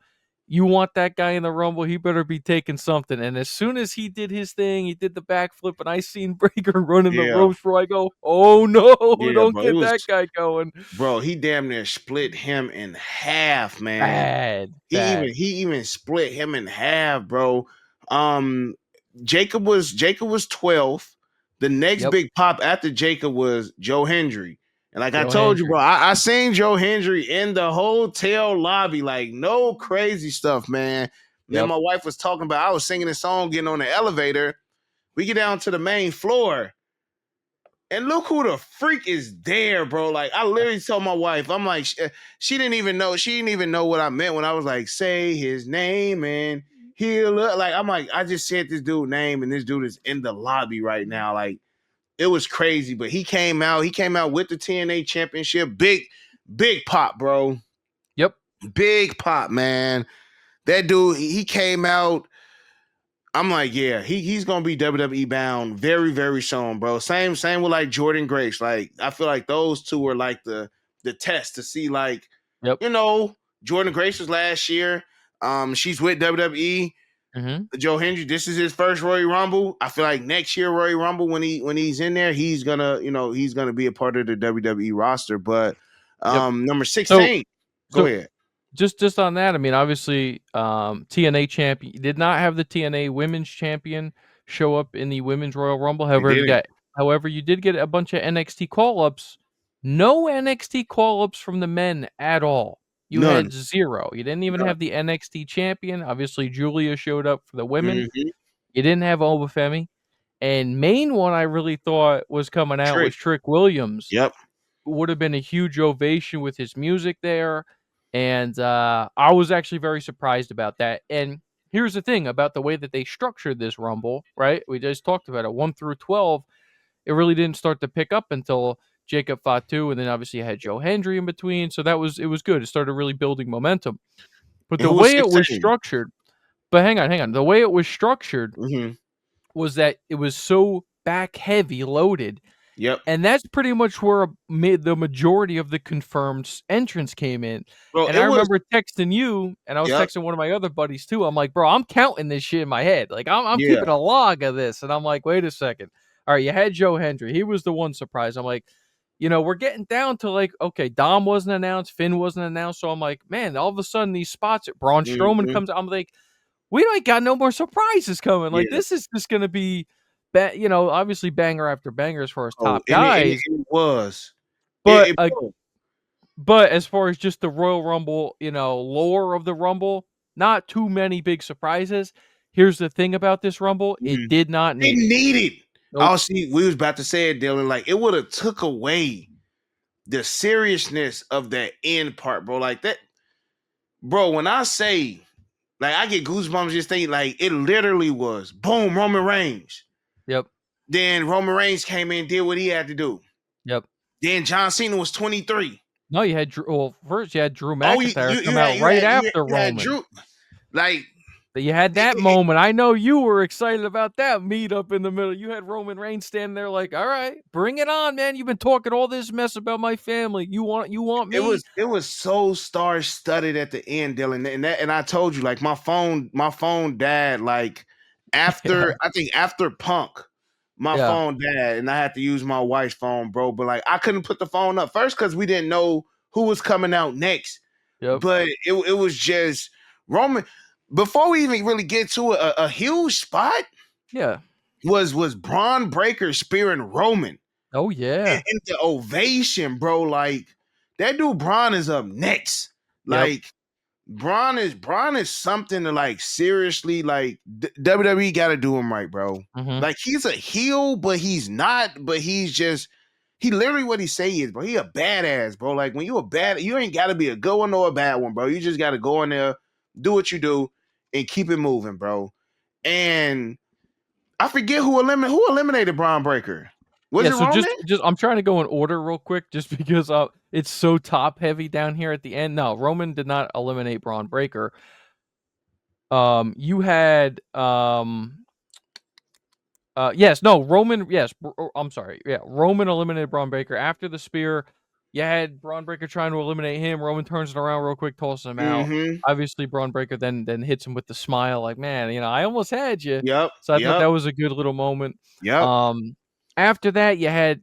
You want that guy in the Rumble, he better be taking something, and as soon as he did his thing, he did the backflip, and I seen Breaker running the Yeah. ropes, bro, I go, "Oh, no, Yeah, don't bro. It get was that guy going." bro, he damn near split him in half, man. Bad, He even bad. he even split him in half, bro. Um, Jacob was 12th. The next Yep, big pop after Jacob was Joe Hendry. And like I Joe told you, Hendry. bro, I seen Joe Hendry in the hotel lobby, like no crazy stuff, man. And then Yep, my wife was talking about I was singing a song getting on the elevator. We get down to the main floor. And look who the freak is there, bro. Like I literally told my wife, I'm like, she didn't even know. She didn't even know what I meant when I was like, say his name and he'll look like. I'm like, I just said this dude name and this dude is in the lobby right now. Like it was crazy, but he came out. He came out with the TNA championship. Big pop, bro. yep, Big pop, man. That dude, he came out. I'm like, yeah, he's gonna be WWE bound very soon, bro. Same with like Jordan Grace. Like I feel like those two were like the test to see like, yep, you know, Jordan Grace was last year. She's with WWE. mhm, Joe Hendry, this is his first Royal Rumble. I feel like next year Royal Rumble when he's in there, he's gonna he's gonna be a part of the WWE roster. But yep. number So 16, go so ahead. just on that, I mean, obviously, TNA champion did not have the TNA Women's Champion show up in the Women's Royal Rumble. They didn't. However, you did get a bunch of NXT call-ups. No NXT call-ups from the men at all. You None. had 0. You didn't even None. have the NXT champion. Obviously, Julia showed up for the women. Mm-hmm. You didn't have Obafemi. And main one I really thought was coming out Trick. was Trick Williams. Yep. Would have been a huge ovation with his music there, and, I was actually very surprised about that, and here's the thing about the way that they structured this Rumble, right? We just talked about it, 1 through 12, it really didn't start to pick up until Jacob Fatu, and then obviously you had Joe Hendry in between, so it was good, it started really building momentum, but And the who was way it was 16? structured but hang on, the way it was structured Mm-hmm. was that it was so back heavy, loaded. Yep. And that's pretty much where the majority of the confirmed entrance came in. Bro, And it I was. remember texting you, and I was Yep. texting one of my other buddies too. I'm like, bro, I'm counting this shit in my head. Like, I'm Yeah. keeping a log of this. And I'm like, wait a second. All right, you had Joe Hendry. He was the one surprise. I'm like, we're getting down to like, okay, Dom wasn't announced, Finn wasn't announced. So I'm like, man, all of a sudden these spots, Braun Strowman Mhm. comes out. I'm like, we don't got no more surprises coming. Like, Yeah. this is just gonna be, obviously banger after banger as far as Oh, top and guys. it was. But Bro. but as far as just the Royal Rumble, lore of the Rumble, not too many big surprises. Here's the thing about this Rumble, it Mhm. did not They need it. need it. Nope. Oh, see, we was about to say it, Dylan. Like it would have took away the seriousness of that end part, bro. Like that, bro. When I say, like, I get goosebumps just thinking, like, it literally was boom, Roman Reigns. Yep. Then Roman Reigns came in, did what he had to do. Yep. Then John Cena was 23. No, you had Drew. Well, first you had Drew Oh, you McIntyre you, come you out had you right had you, after you had Roman. Drew. Like But you had that it, moment. I know you were excited about that meet up in the middle. You had Roman Reigns standing there like, all right, bring it on, man. You've been talking all this mess about my family. You want it me? was it was so star studded at the end, Dylan. And I told you, like my phone died like Yeah. after Punk, my Yeah. phone died, and I had to use my wife's phone, bro. But like I couldn't put the phone up first because we didn't know who was coming out next. Yep. But it was just Roman. Before we even really get to it, a huge spot Yeah. was Braun Breaker spearing Roman Oh yeah. in the ovation, bro. Like that dude Braun is up next. Yep. Like Braun is something to like seriously like WWE got to do him right, bro. Mhm. Like he's a heel, but he's not. But he's just he literally what he say is, bro. He a badass, bro. Like when you a bad, you ain't got to be a good one or a bad one, bro. You just got to go in there, do what you do, and keep it moving, bro. And I forget who eliminated Braun Breaker. Was Yeah, it so Roman? just I'm trying to go in order real quick just because it's so top heavy down here at the end. No, Roman did not eliminate Braun Breaker. You had yes, no, Roman, yes, I'm sorry. Yeah, Roman eliminated Braun Breaker after the spear. You had Braun Breaker trying to eliminate him. Roman turns it around real quick, tosses him out. Mm-hmm. Obviously, Braun Breaker then hits him with the smile, like, man, I almost had you. Yep. So I thought Yep. that was a good little moment. Yep. Um, After that, you had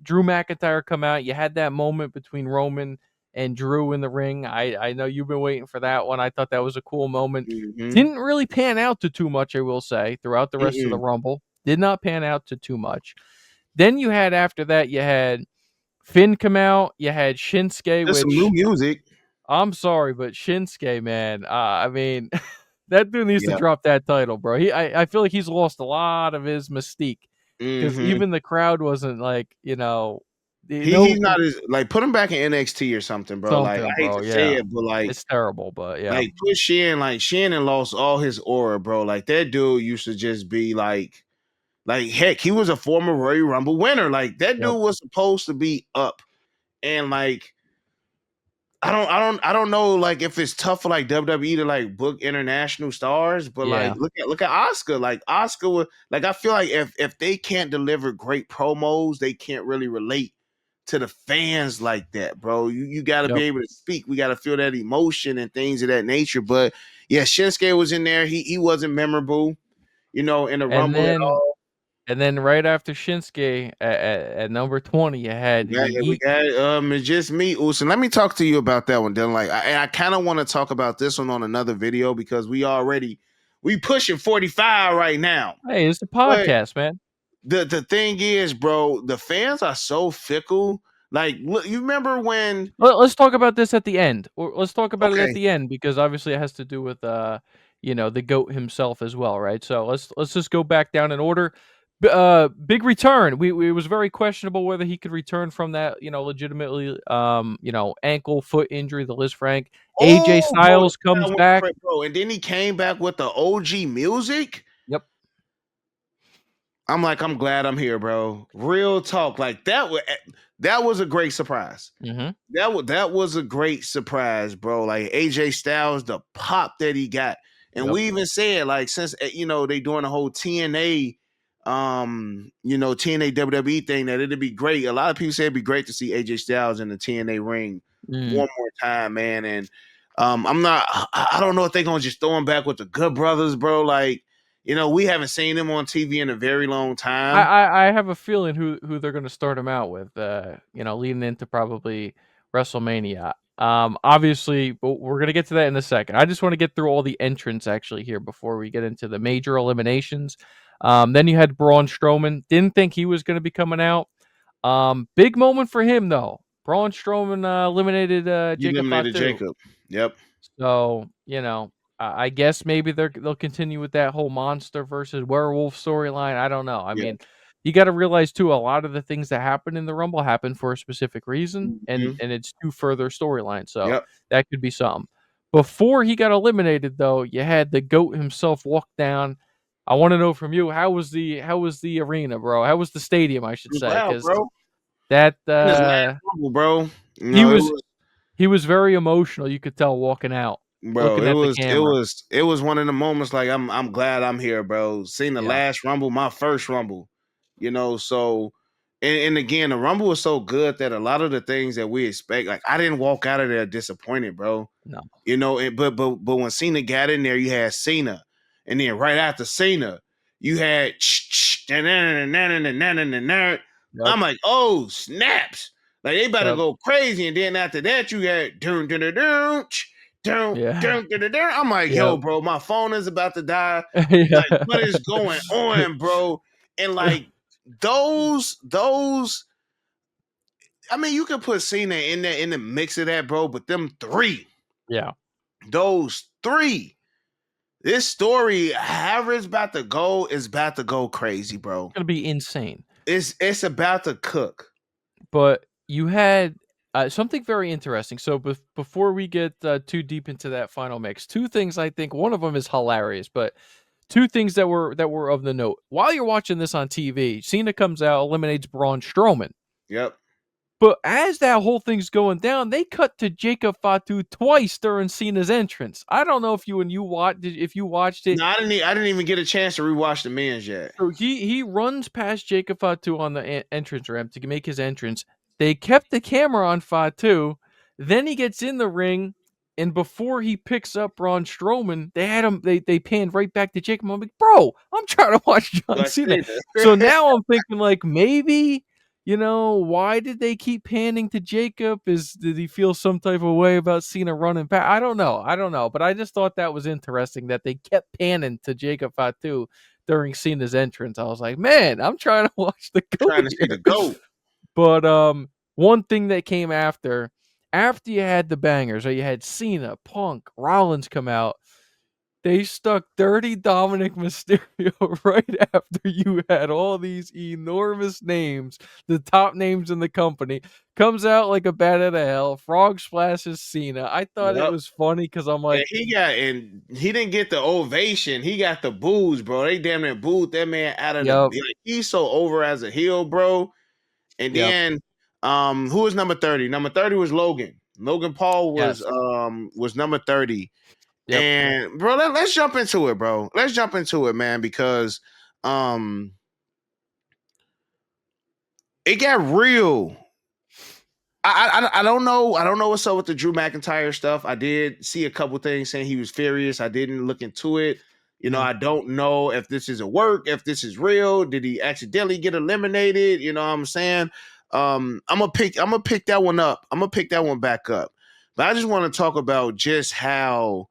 Drew McIntyre come out. You had that moment between Roman and Drew in the ring. I know you've been waiting for that one. I thought that was a cool moment. Mm-hmm. Didn't really pan out to too much, I will say, throughout the rest of the Mm-mm. Rumble. Did not pan out to too much. Then you had after that, you had Finn come out. You had Shinsuke, Just some new which music. I'm sorry, but Shinsuke, man, I mean, that dude needs to Yeah. drop that title, bro. I feel like he's lost a lot of his mystique because Mm-hmm. even the crowd wasn't like, He's not as like put him back in NXT or something, bro. Like something, I hate bro. to say Yeah, it, but like it's terrible, but yeah, like put Shannon lost all his aura, bro. Like that dude used to just be like heck, he was a former Royal Rumble winner. Like that yep, dude was supposed to be up. And like I don't know like if it's tough for like WWE to like book international stars, but like yeah, look at Oscar. Like Oscar was like I feel like if they can't deliver great promos, they can't really relate to the fans like that, bro. You gotta be yep. able to speak. We gotta feel that emotion and things of that nature. But yeah, Shinsuke was in there. He wasn't memorable, in the And rumble at then all. and then right after Shinsuke at number 20, you had We the got it's just me, Uso. Let me talk to you about that one, Dylan. Like I kind of want to talk about this one on another video because we pushing 45 right now. Hey, it's a But podcast, man. the thing is, bro, the fans are so fickle. Like, look, you remember when Let's talk about this at the end. Or let's talk about it at okay, the end because obviously it has to do with the goat himself as well, right? So let's just go back down in order. Big return. We it was very questionable whether he could return from that, legitimately ankle foot injury, the Liz Frank. AJ oh bro, Styles comes that went back. crazy, bro. And then he came back with the OG music. Yep. I'm like, I'm glad I'm here, bro. Real talk. Like that was a great surprise. Mhm. That was a great surprise, bro. Like AJ Styles, the pop that he got, and Yep. we even said like since they doing the whole TNA TNA WWE thing, that it'd be great. A lot of people say it'd be great to see AJ Styles in the TNA ring Mm. one more time, man. And I don't know if they're gonna just throw him back with the Good Brothers, bro. Like, we haven't seen him on TV in a very long time. I have a feeling who they're gonna start him out with, leading into probably WrestleMania. Obviously, but we're gonna get to that in a second. I just want to get through all the entrants actually here before we get into the major eliminations. Then you had Braun Strowman. Didn't think he was gonna be coming out. Big moment for him though. Braun Strowman eliminated He Jacob eliminated Fatu. Jacob. Yep. So, I guess maybe they'll continue with that whole monster versus werewolf storyline. I don't know. I Yeah. mean, you got to realize too, a lot of the things that happen in the Rumble happen for a specific reason, and Mhm. it's to further storyline. So Yep. that could be something. Before he got eliminated, though, you had the goat himself walk down. I want to know from you, how was the arena, bro? How was the stadium, I should It was say, loud, because bro. that In his last Rumble, bro. he It was was he was very emotional. You could tell walking out, Bro, looking it at the was it camera. was it was one of the moments like I'm glad I'm here, bro. Seeing the Yeah. last Rumble, my first Rumble, so and again, the Rumble was so good that a lot of the things that we expect, like I didn't walk out of there disappointed, bro. No. But when Cena got in there, you had Cena, and then right after Cena, you had Yep. I'm like, oh snaps! Like they about to Yep. go crazy, and then after that, you had dun dun dun dun dun Yeah. dun dun dun. Dun. I'm like, yo, Yep. bro, my phone is about to die. Like, Yeah. what is going on, bro? And like those. I mean, you can put Cena in there in the mix of that, bro. But them three, Yeah. those three. This story, however it's about to go, is about to go crazy, bro. Gonna be insane. It's about to cook. But you had, something very interesting. So before we get, too deep into that final mix, 2 things I think one of them is hilarious, but 2 things that were of the note. While you're watching this on TV, Cena comes out, eliminates Braun Strowman. Yep. But as that whole thing's going down, they cut to Jacob Fatu twice during Cena's entrance. I don't know if you watched it. No, I didn't even get a chance to rewatch the men's yet. So he runs past Jacob Fatu on the entrance ramp to make his entrance. They kept the camera on Fatu. Then he gets in the ring, and before he picks up Braun Strowman, they had him. They panned right back to Jacob. I'm like, bro, I'm trying to watch John But Cena. So Cena. now I'm thinking like maybe. Why did they keep panning to Jacob? Did he feel some type of way about Cena running back? I don't know. I don't know. But I just thought that was interesting that they kept panning to Jacob Fatu during Cena's entrance. I was like, man, I'm trying to watch the Trying goat to see here. the goat. But one thing that came after you had the bangers, or you had Cena, Punk, Rollins come out, they stuck Dirty Dominic Mysterio right after you had all these enormous names, the top names in the company. Comes out like a bat out of hell. Frog splashes Cena. I thought it Yep. was funny because I'm And like, he didn't get the ovation. He got the boos, bro. They damn near booed that man out of the. yep, Like, he's so over as a heel, bro. And yep, then, who was number 30? Number 30 was Logan. Logan Paul yes, was number 30. yep, And bro, let's jump into it, bro. Let's jump into it, man, because um it got real. I don't know. I don't know what's up with the Drew McIntyre stuff. I did see a couple things saying he was furious. I didn't look into it. mm, I don't know if this is a work, if this is real. Did he accidentally get eliminated? You know what I'm saying? I'm gonna pick that one up. I'm gonna pick that one back up. But I just want to talk about just how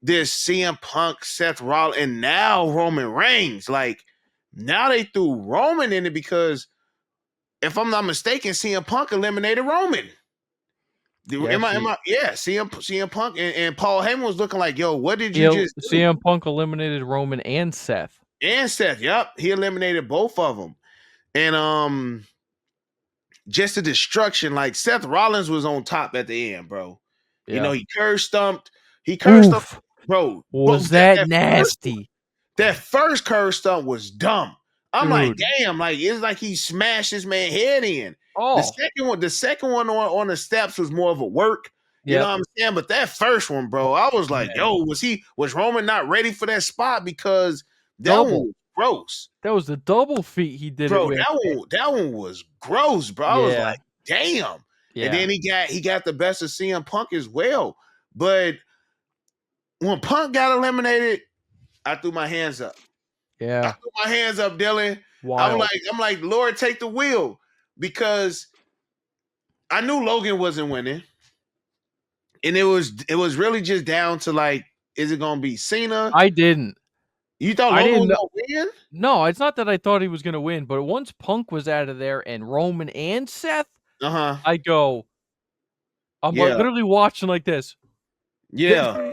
this CM Punk, Seth Rollins, and now Roman Reigns. Like, now they threw Roman in it because if I'm not mistaken, CM Punk eliminated Roman. Am yes. I? Am I? Yeah, CM Punk and Paul Heyman was looking like, yo, what did you just do? CM Punk eliminated Roman and Seth. And Seth, yep, he eliminated both of them. And just the destruction. Like Seth Rollins was on top at the end, bro. Yeah. He curse stumped. He cursed up, Oof. bro. Was That, that that first one, nasty? that first curse stump was dumb. I'm like, Dude. damn, like it's like he smashed this man head in. Oh. The second one on the steps was more of a work. You know Yep. what I'm saying? But that first one, bro, I was like, Man. yo, was Roman not ready for that spot? Because that one Double. was gross. That was the double feat he did it Bro, with. that one was gross, bro. I was Yeah, like, damn. And yeah, then he got the best of CM Punk as well. But when Punk got eliminated, I threw my hands up. I yeah. threw my hands up, Dylan. Wild. I'm like, Lord, take the wheel. Because I knew Logan wasn't winning. And it was really just down to like, is it gonna be Cena? I didn't. You thought I Logan didn't was know. gonna win? No, it's not that I thought he was gonna win, but once Punk was out of there and Roman and Seth, Uh-huh. I go, I'm like Yeah. literally watching like this. Yeah.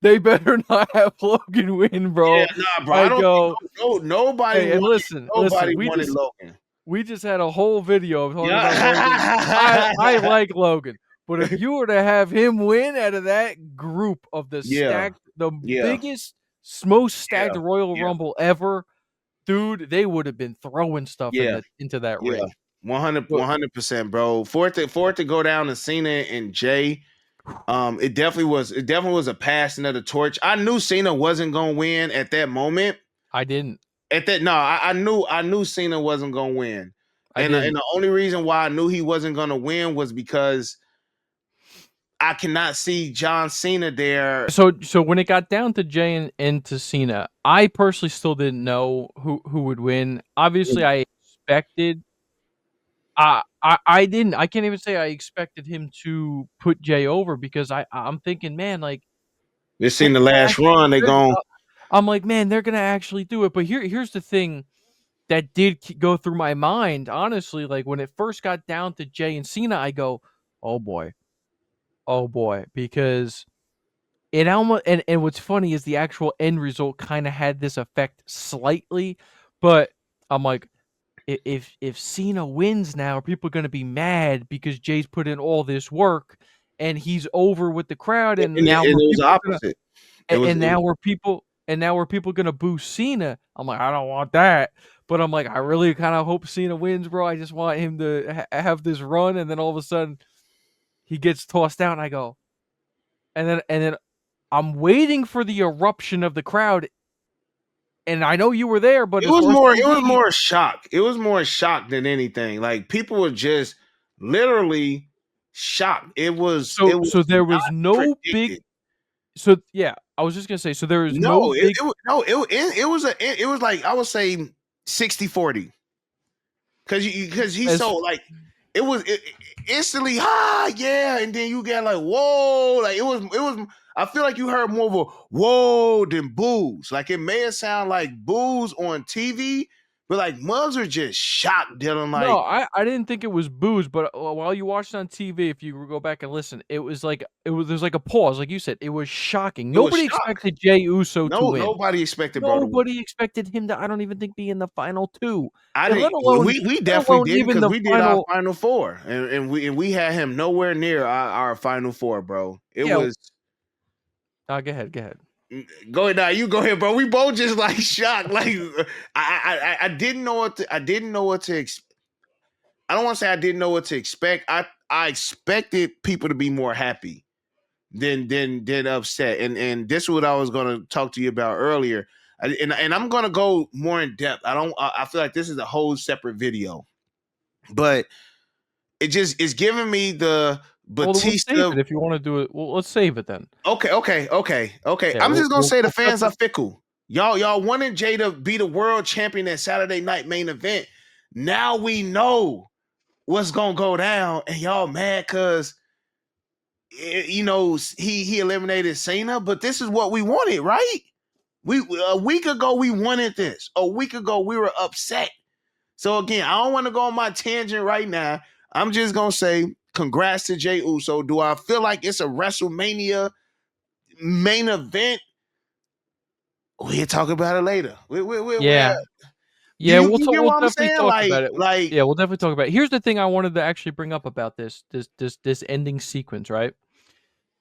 They better not have Logan win, Yeah, bro. nah, bro. I I don't think go, nobody hey, and wanted listen, nobody wanted Logan. we just had a whole video of talking about Logan. Yeah. I like Logan, but if you were to have him win out of that group of Yeah. the Yeah. biggest, most stacked Yeah. Royal Yeah. Rumble ever, dude, they would have been throwing stuff Yeah. into that Yeah. ring. 100%, bro. For it to go down to Cena and Jay, it definitely was a passing of the torch. I knew Cena wasn't gonna win at that moment. I didn't. At that, no, I knew Cena wasn't gonna win. I And didn't. the only reason why I knew he wasn't gonna win was because I cannot see John Cena there. So when it got down to Jay and to Cena, I personally still didn't know who would win. Obviously, I expected. I didn't. I can't even say I expected him to put Jay over because I'm thinking, man, like This they're seen the gonna last actually. run. They They're, going I'm like, man, they're gonna actually do it. But here's the thing that did go through my mind. Honestly, like when it first got down to Jay and Cena, I go, oh boy, because it almost and what's funny is the actual end result kind of had this effect slightly, but I'm like, if Cena wins now, are people going to be mad because Jay's put in all this work and he's over with the crowd, and now and were it was people gonna opposite. and now were people gonna boo Cena? I'm like, I don't want that, but I'm like, I really kind of hope Cena wins, bro. I just want him to have this run, and then all of a sudden he gets tossed out, and I go, and then I'm waiting for the eruption of the crowd, and I know you were there, but as far as It was TV, more shock. It was more shock than anything. Like people were just literally shocked. It so was there not was no big. predicted. So yeah, I was just gonna say, so there is no No, big. it was like I would say 60-40. Because he's As so like it instantly yeah, and then you get like whoa, like it was. I feel like you heard more of a whoa than boos. Like it may have sound like boos on TV, but like Mubs are just shocked, Dylan. No, Like I didn't think it was booze, but while you watched it on TV, if you go back and listen, it was there's like a pause, like you said, it was shocking. it was Nobody shock. expected Jey Uso to No, win. nobody expected bro to win. Nobody expected him to, I don't even think, be in the final two, I and didn't. We let definitely alone didn't even because the we did our final. final four, and we had him nowhere near our final four, bro. It Yeah, was go ahead, go ahead. go ahead now. You go ahead, bro. We both just like shocked. Like I didn't know what to. I didn't know what to. I don't want to say I didn't know what to expect. I expected people to be more happy than upset. And this is what I was going to talk to you about earlier. And I'm going to go more in depth. I feel like this is a whole separate video, but it's giving me the Well, we'll save Batista. it if you want to do it. Well, let's save it then. Okay. Yeah, I'm just gonna say the we'll fans are fickle. Y'all wanted Jay to be the world champion at Saturday Night Main Event. Now we know what's gonna go down, and y'all mad because you know he eliminated Cena, but this is what we wanted, right? We a week ago we wanted this. A week ago we were upset. So again, I don't want to go on my tangent right now. I'm just gonna say congrats to Jey Uso. Do I feel like it's a WrestleMania main event? We'll talk about it later. Yeah. Do Yeah, you get we'll what I'm definitely saying? talk about it. Like Yeah, we'll definitely talk about it. Here's the thing I wanted to actually bring up about this ending sequence, right?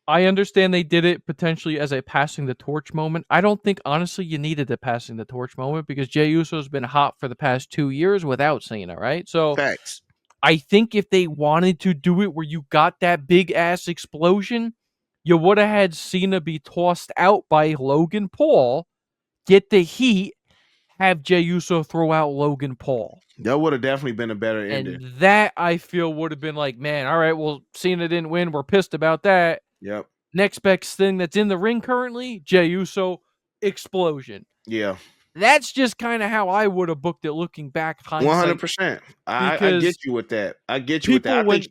I understand they did it potentially as a passing the torch moment. I don't think honestly you needed a passing the torch moment because Jey Uso's been hot for the past 2 years without Cena, right? So facts. I think if they wanted to do it where you got that big ass explosion, you would have had Cena be tossed out by Logan Paul, get the heat, have Jey Uso throw out Logan Paul. That would have definitely been a better ending. And that, I feel, would have been like, man, all right, well, Cena didn't win. We're pissed about that. Yep. Next best thing that's in the ring currently, Jey Uso, explosion. Yeah. That's just kind of how I would have booked it looking back, hindsight, 100%. I because get you with that. I get you with that. people went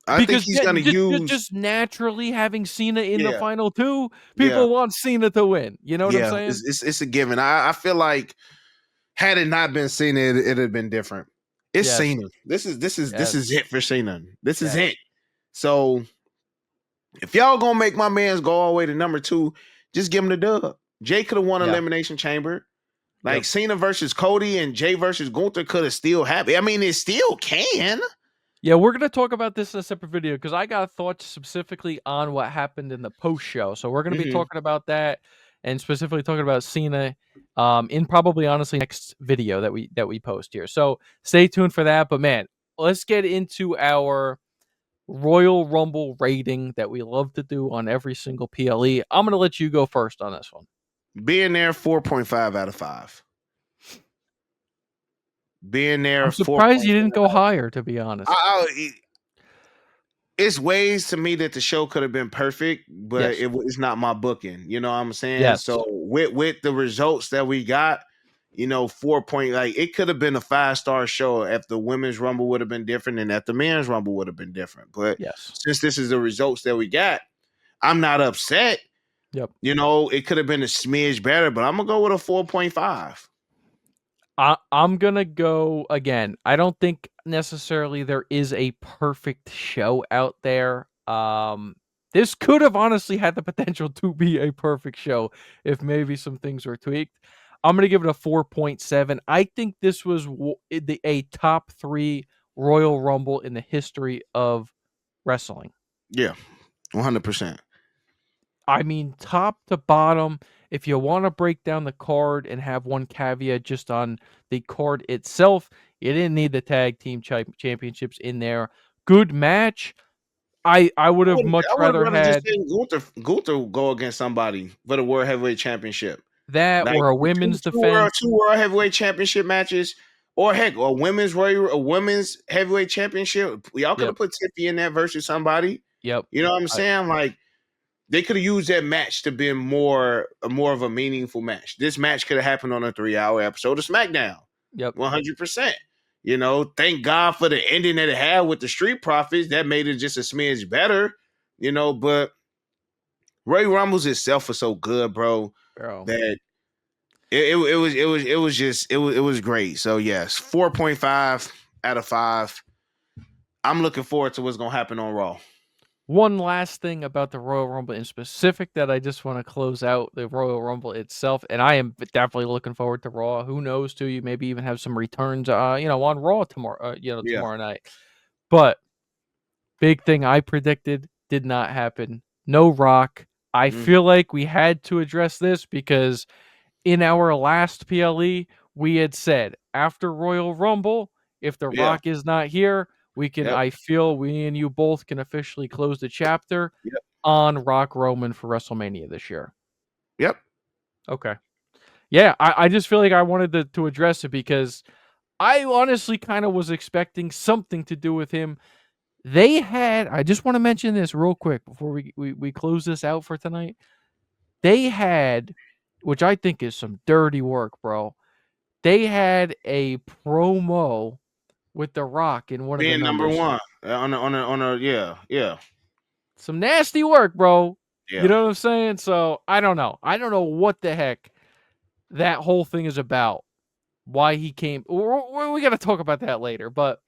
I think because he's gonna use. just naturally having Cena in the Yeah. final two, Yeah. people want Cena to win. You know what I'm Yeah. saying? It's a given. I feel like had it not been Cena, it'd have been different. It's Yes. Cena. This is Yes. it for Cena. This is Yes. it. So if y'all gonna make my man's go all the way to number 2, just give him the dub. Jay could have won Yeah. Elimination Chamber. Like Yep. Cena versus Cody and Jay versus Gunther could have still happened. I mean, it still can. Yeah, we're gonna talk about this in a separate video because I got thoughts specifically on what happened in the post show. So we're gonna be Mhm. talking about that and specifically talking about Cena in probably honestly next video that we post here. So stay tuned for that. But man, let's get into our Royal Rumble rating that we love to do on every single PLE. I'm gonna let you go first on this one. Being there, 4.5 out of 5. Being there, I'm surprised you 4.5. didn't go higher, to be honest. It's ways to me that the show could have been perfect, but Yes. it's not my booking. You know what I'm saying? Yes. So with the results that we got, 4 point, like it could have been a 5-star show if the women's rumble would have been different and if the men's rumble would have been different. But Yes. since this is the results that we got, I'm not upset. Yep. It could have been a smidge better, but I'm gonna go with a 4.5. I'm gonna go again. I don't think necessarily there is a perfect show out there. This could have honestly had the potential to be a perfect show if maybe some things were tweaked. I'm gonna give it a 4.7. I think this was a top 3 Royal Rumble in the history of wrestling. Yeah, 100%. I mean, top to bottom, if you want to break down the card and have one caveat just on the card itself, you didn't need the tag team championships in there. Good match. I would have much I would rather rather just had seen Gunther go against somebody for the World Heavyweight Championship. that Like or a two, women's two world defense. two world heavyweight championship matches, or heck, a women's heavyweight championship. Y'all could Yep. have put Tiffy in that versus somebody. Yep. You know what I'm saying? Like they could have used that match to be more of a meaningful match. This match could have happened on a 3-hour episode of SmackDown. Yep. 100%. Thank God for the ending that it had with the Street Profits. That made it just a smidge better. But Royal Rumbles itself was so good, bro, Bro. that it was great. So yes, 4.5 out of 5. I'm looking forward to what's gonna happen on Raw. One last thing about the Royal Rumble in specific that I just want to close out the Royal Rumble itself, and I am definitely looking forward to Raw. Who knows? You maybe even have some returns, on Raw tomorrow, Yeah. tomorrow night. But big thing I predicted did not happen. No Rock. I feel like we had to address this because in our last PLE, we had said after Royal Rumble, if The Yeah. Rock is not here, we can. Yep. I feel we and you both can officially close the chapter Yep. on Rock Roman for WrestleMania this year. Yep. Okay. Yeah, I just feel like I wanted to address it because I honestly kind of was expecting something to do with him. I just want to mention this real quick before we close this out for tonight. They had, which I think is some dirty work, bro. They had a promo with The Rock in one of the Being number numbers. one yeah. Some nasty work, bro. You Yeah. know what I'm saying? So I don't know. I don't know what the heck that whole thing is about. Why he came. We got to talk about that later. But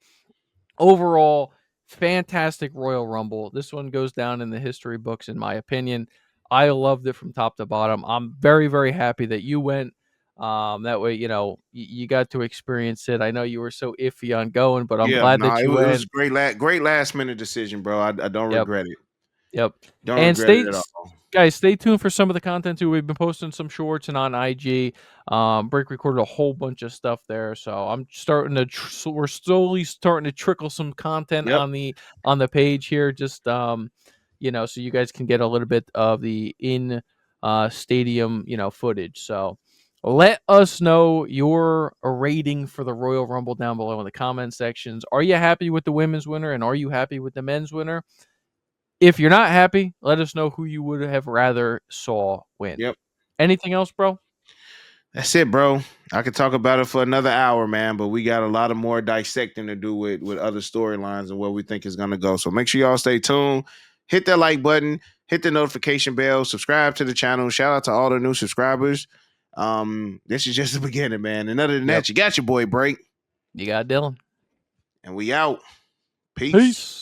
overall, fantastic Royal Rumble. This one goes down in the history books, in my opinion. I loved it from top to bottom. I'm very, very happy that you went. That way, you got to experience it. I know you were so iffy on going, but I'm Yeah. glad No, that you it was went. great last minute decision, bro. I don't Yep. regret it. Yep. Don't And regret it at all. guys, stay tuned for some of the content too. We've been posting some shorts and on IG. Break recorded a whole bunch of stuff there, so I'm starting to. So we're slowly starting to trickle some content Yep. on the page here. Just so you guys can get a little bit of the in stadium footage. So Let us know your rating for the Royal Rumble down below in the comment sections. Are you happy with the women's winner, and are you happy with the men's winner? If you're not happy, let us know who you would have rather saw win. Yep. Anything else, bro? That's it, bro. I could talk about it for another hour, man, but we got a lot of more dissecting to do with other storylines and where we think is going to go. So make sure y'all stay tuned. Hit that like button, hit the notification bell, subscribe to the channel. Shout out to all the new subscribers. This is just the beginning, man. And other than that, you got your boy Break, You got Dylan. and we out. Peace. Peace.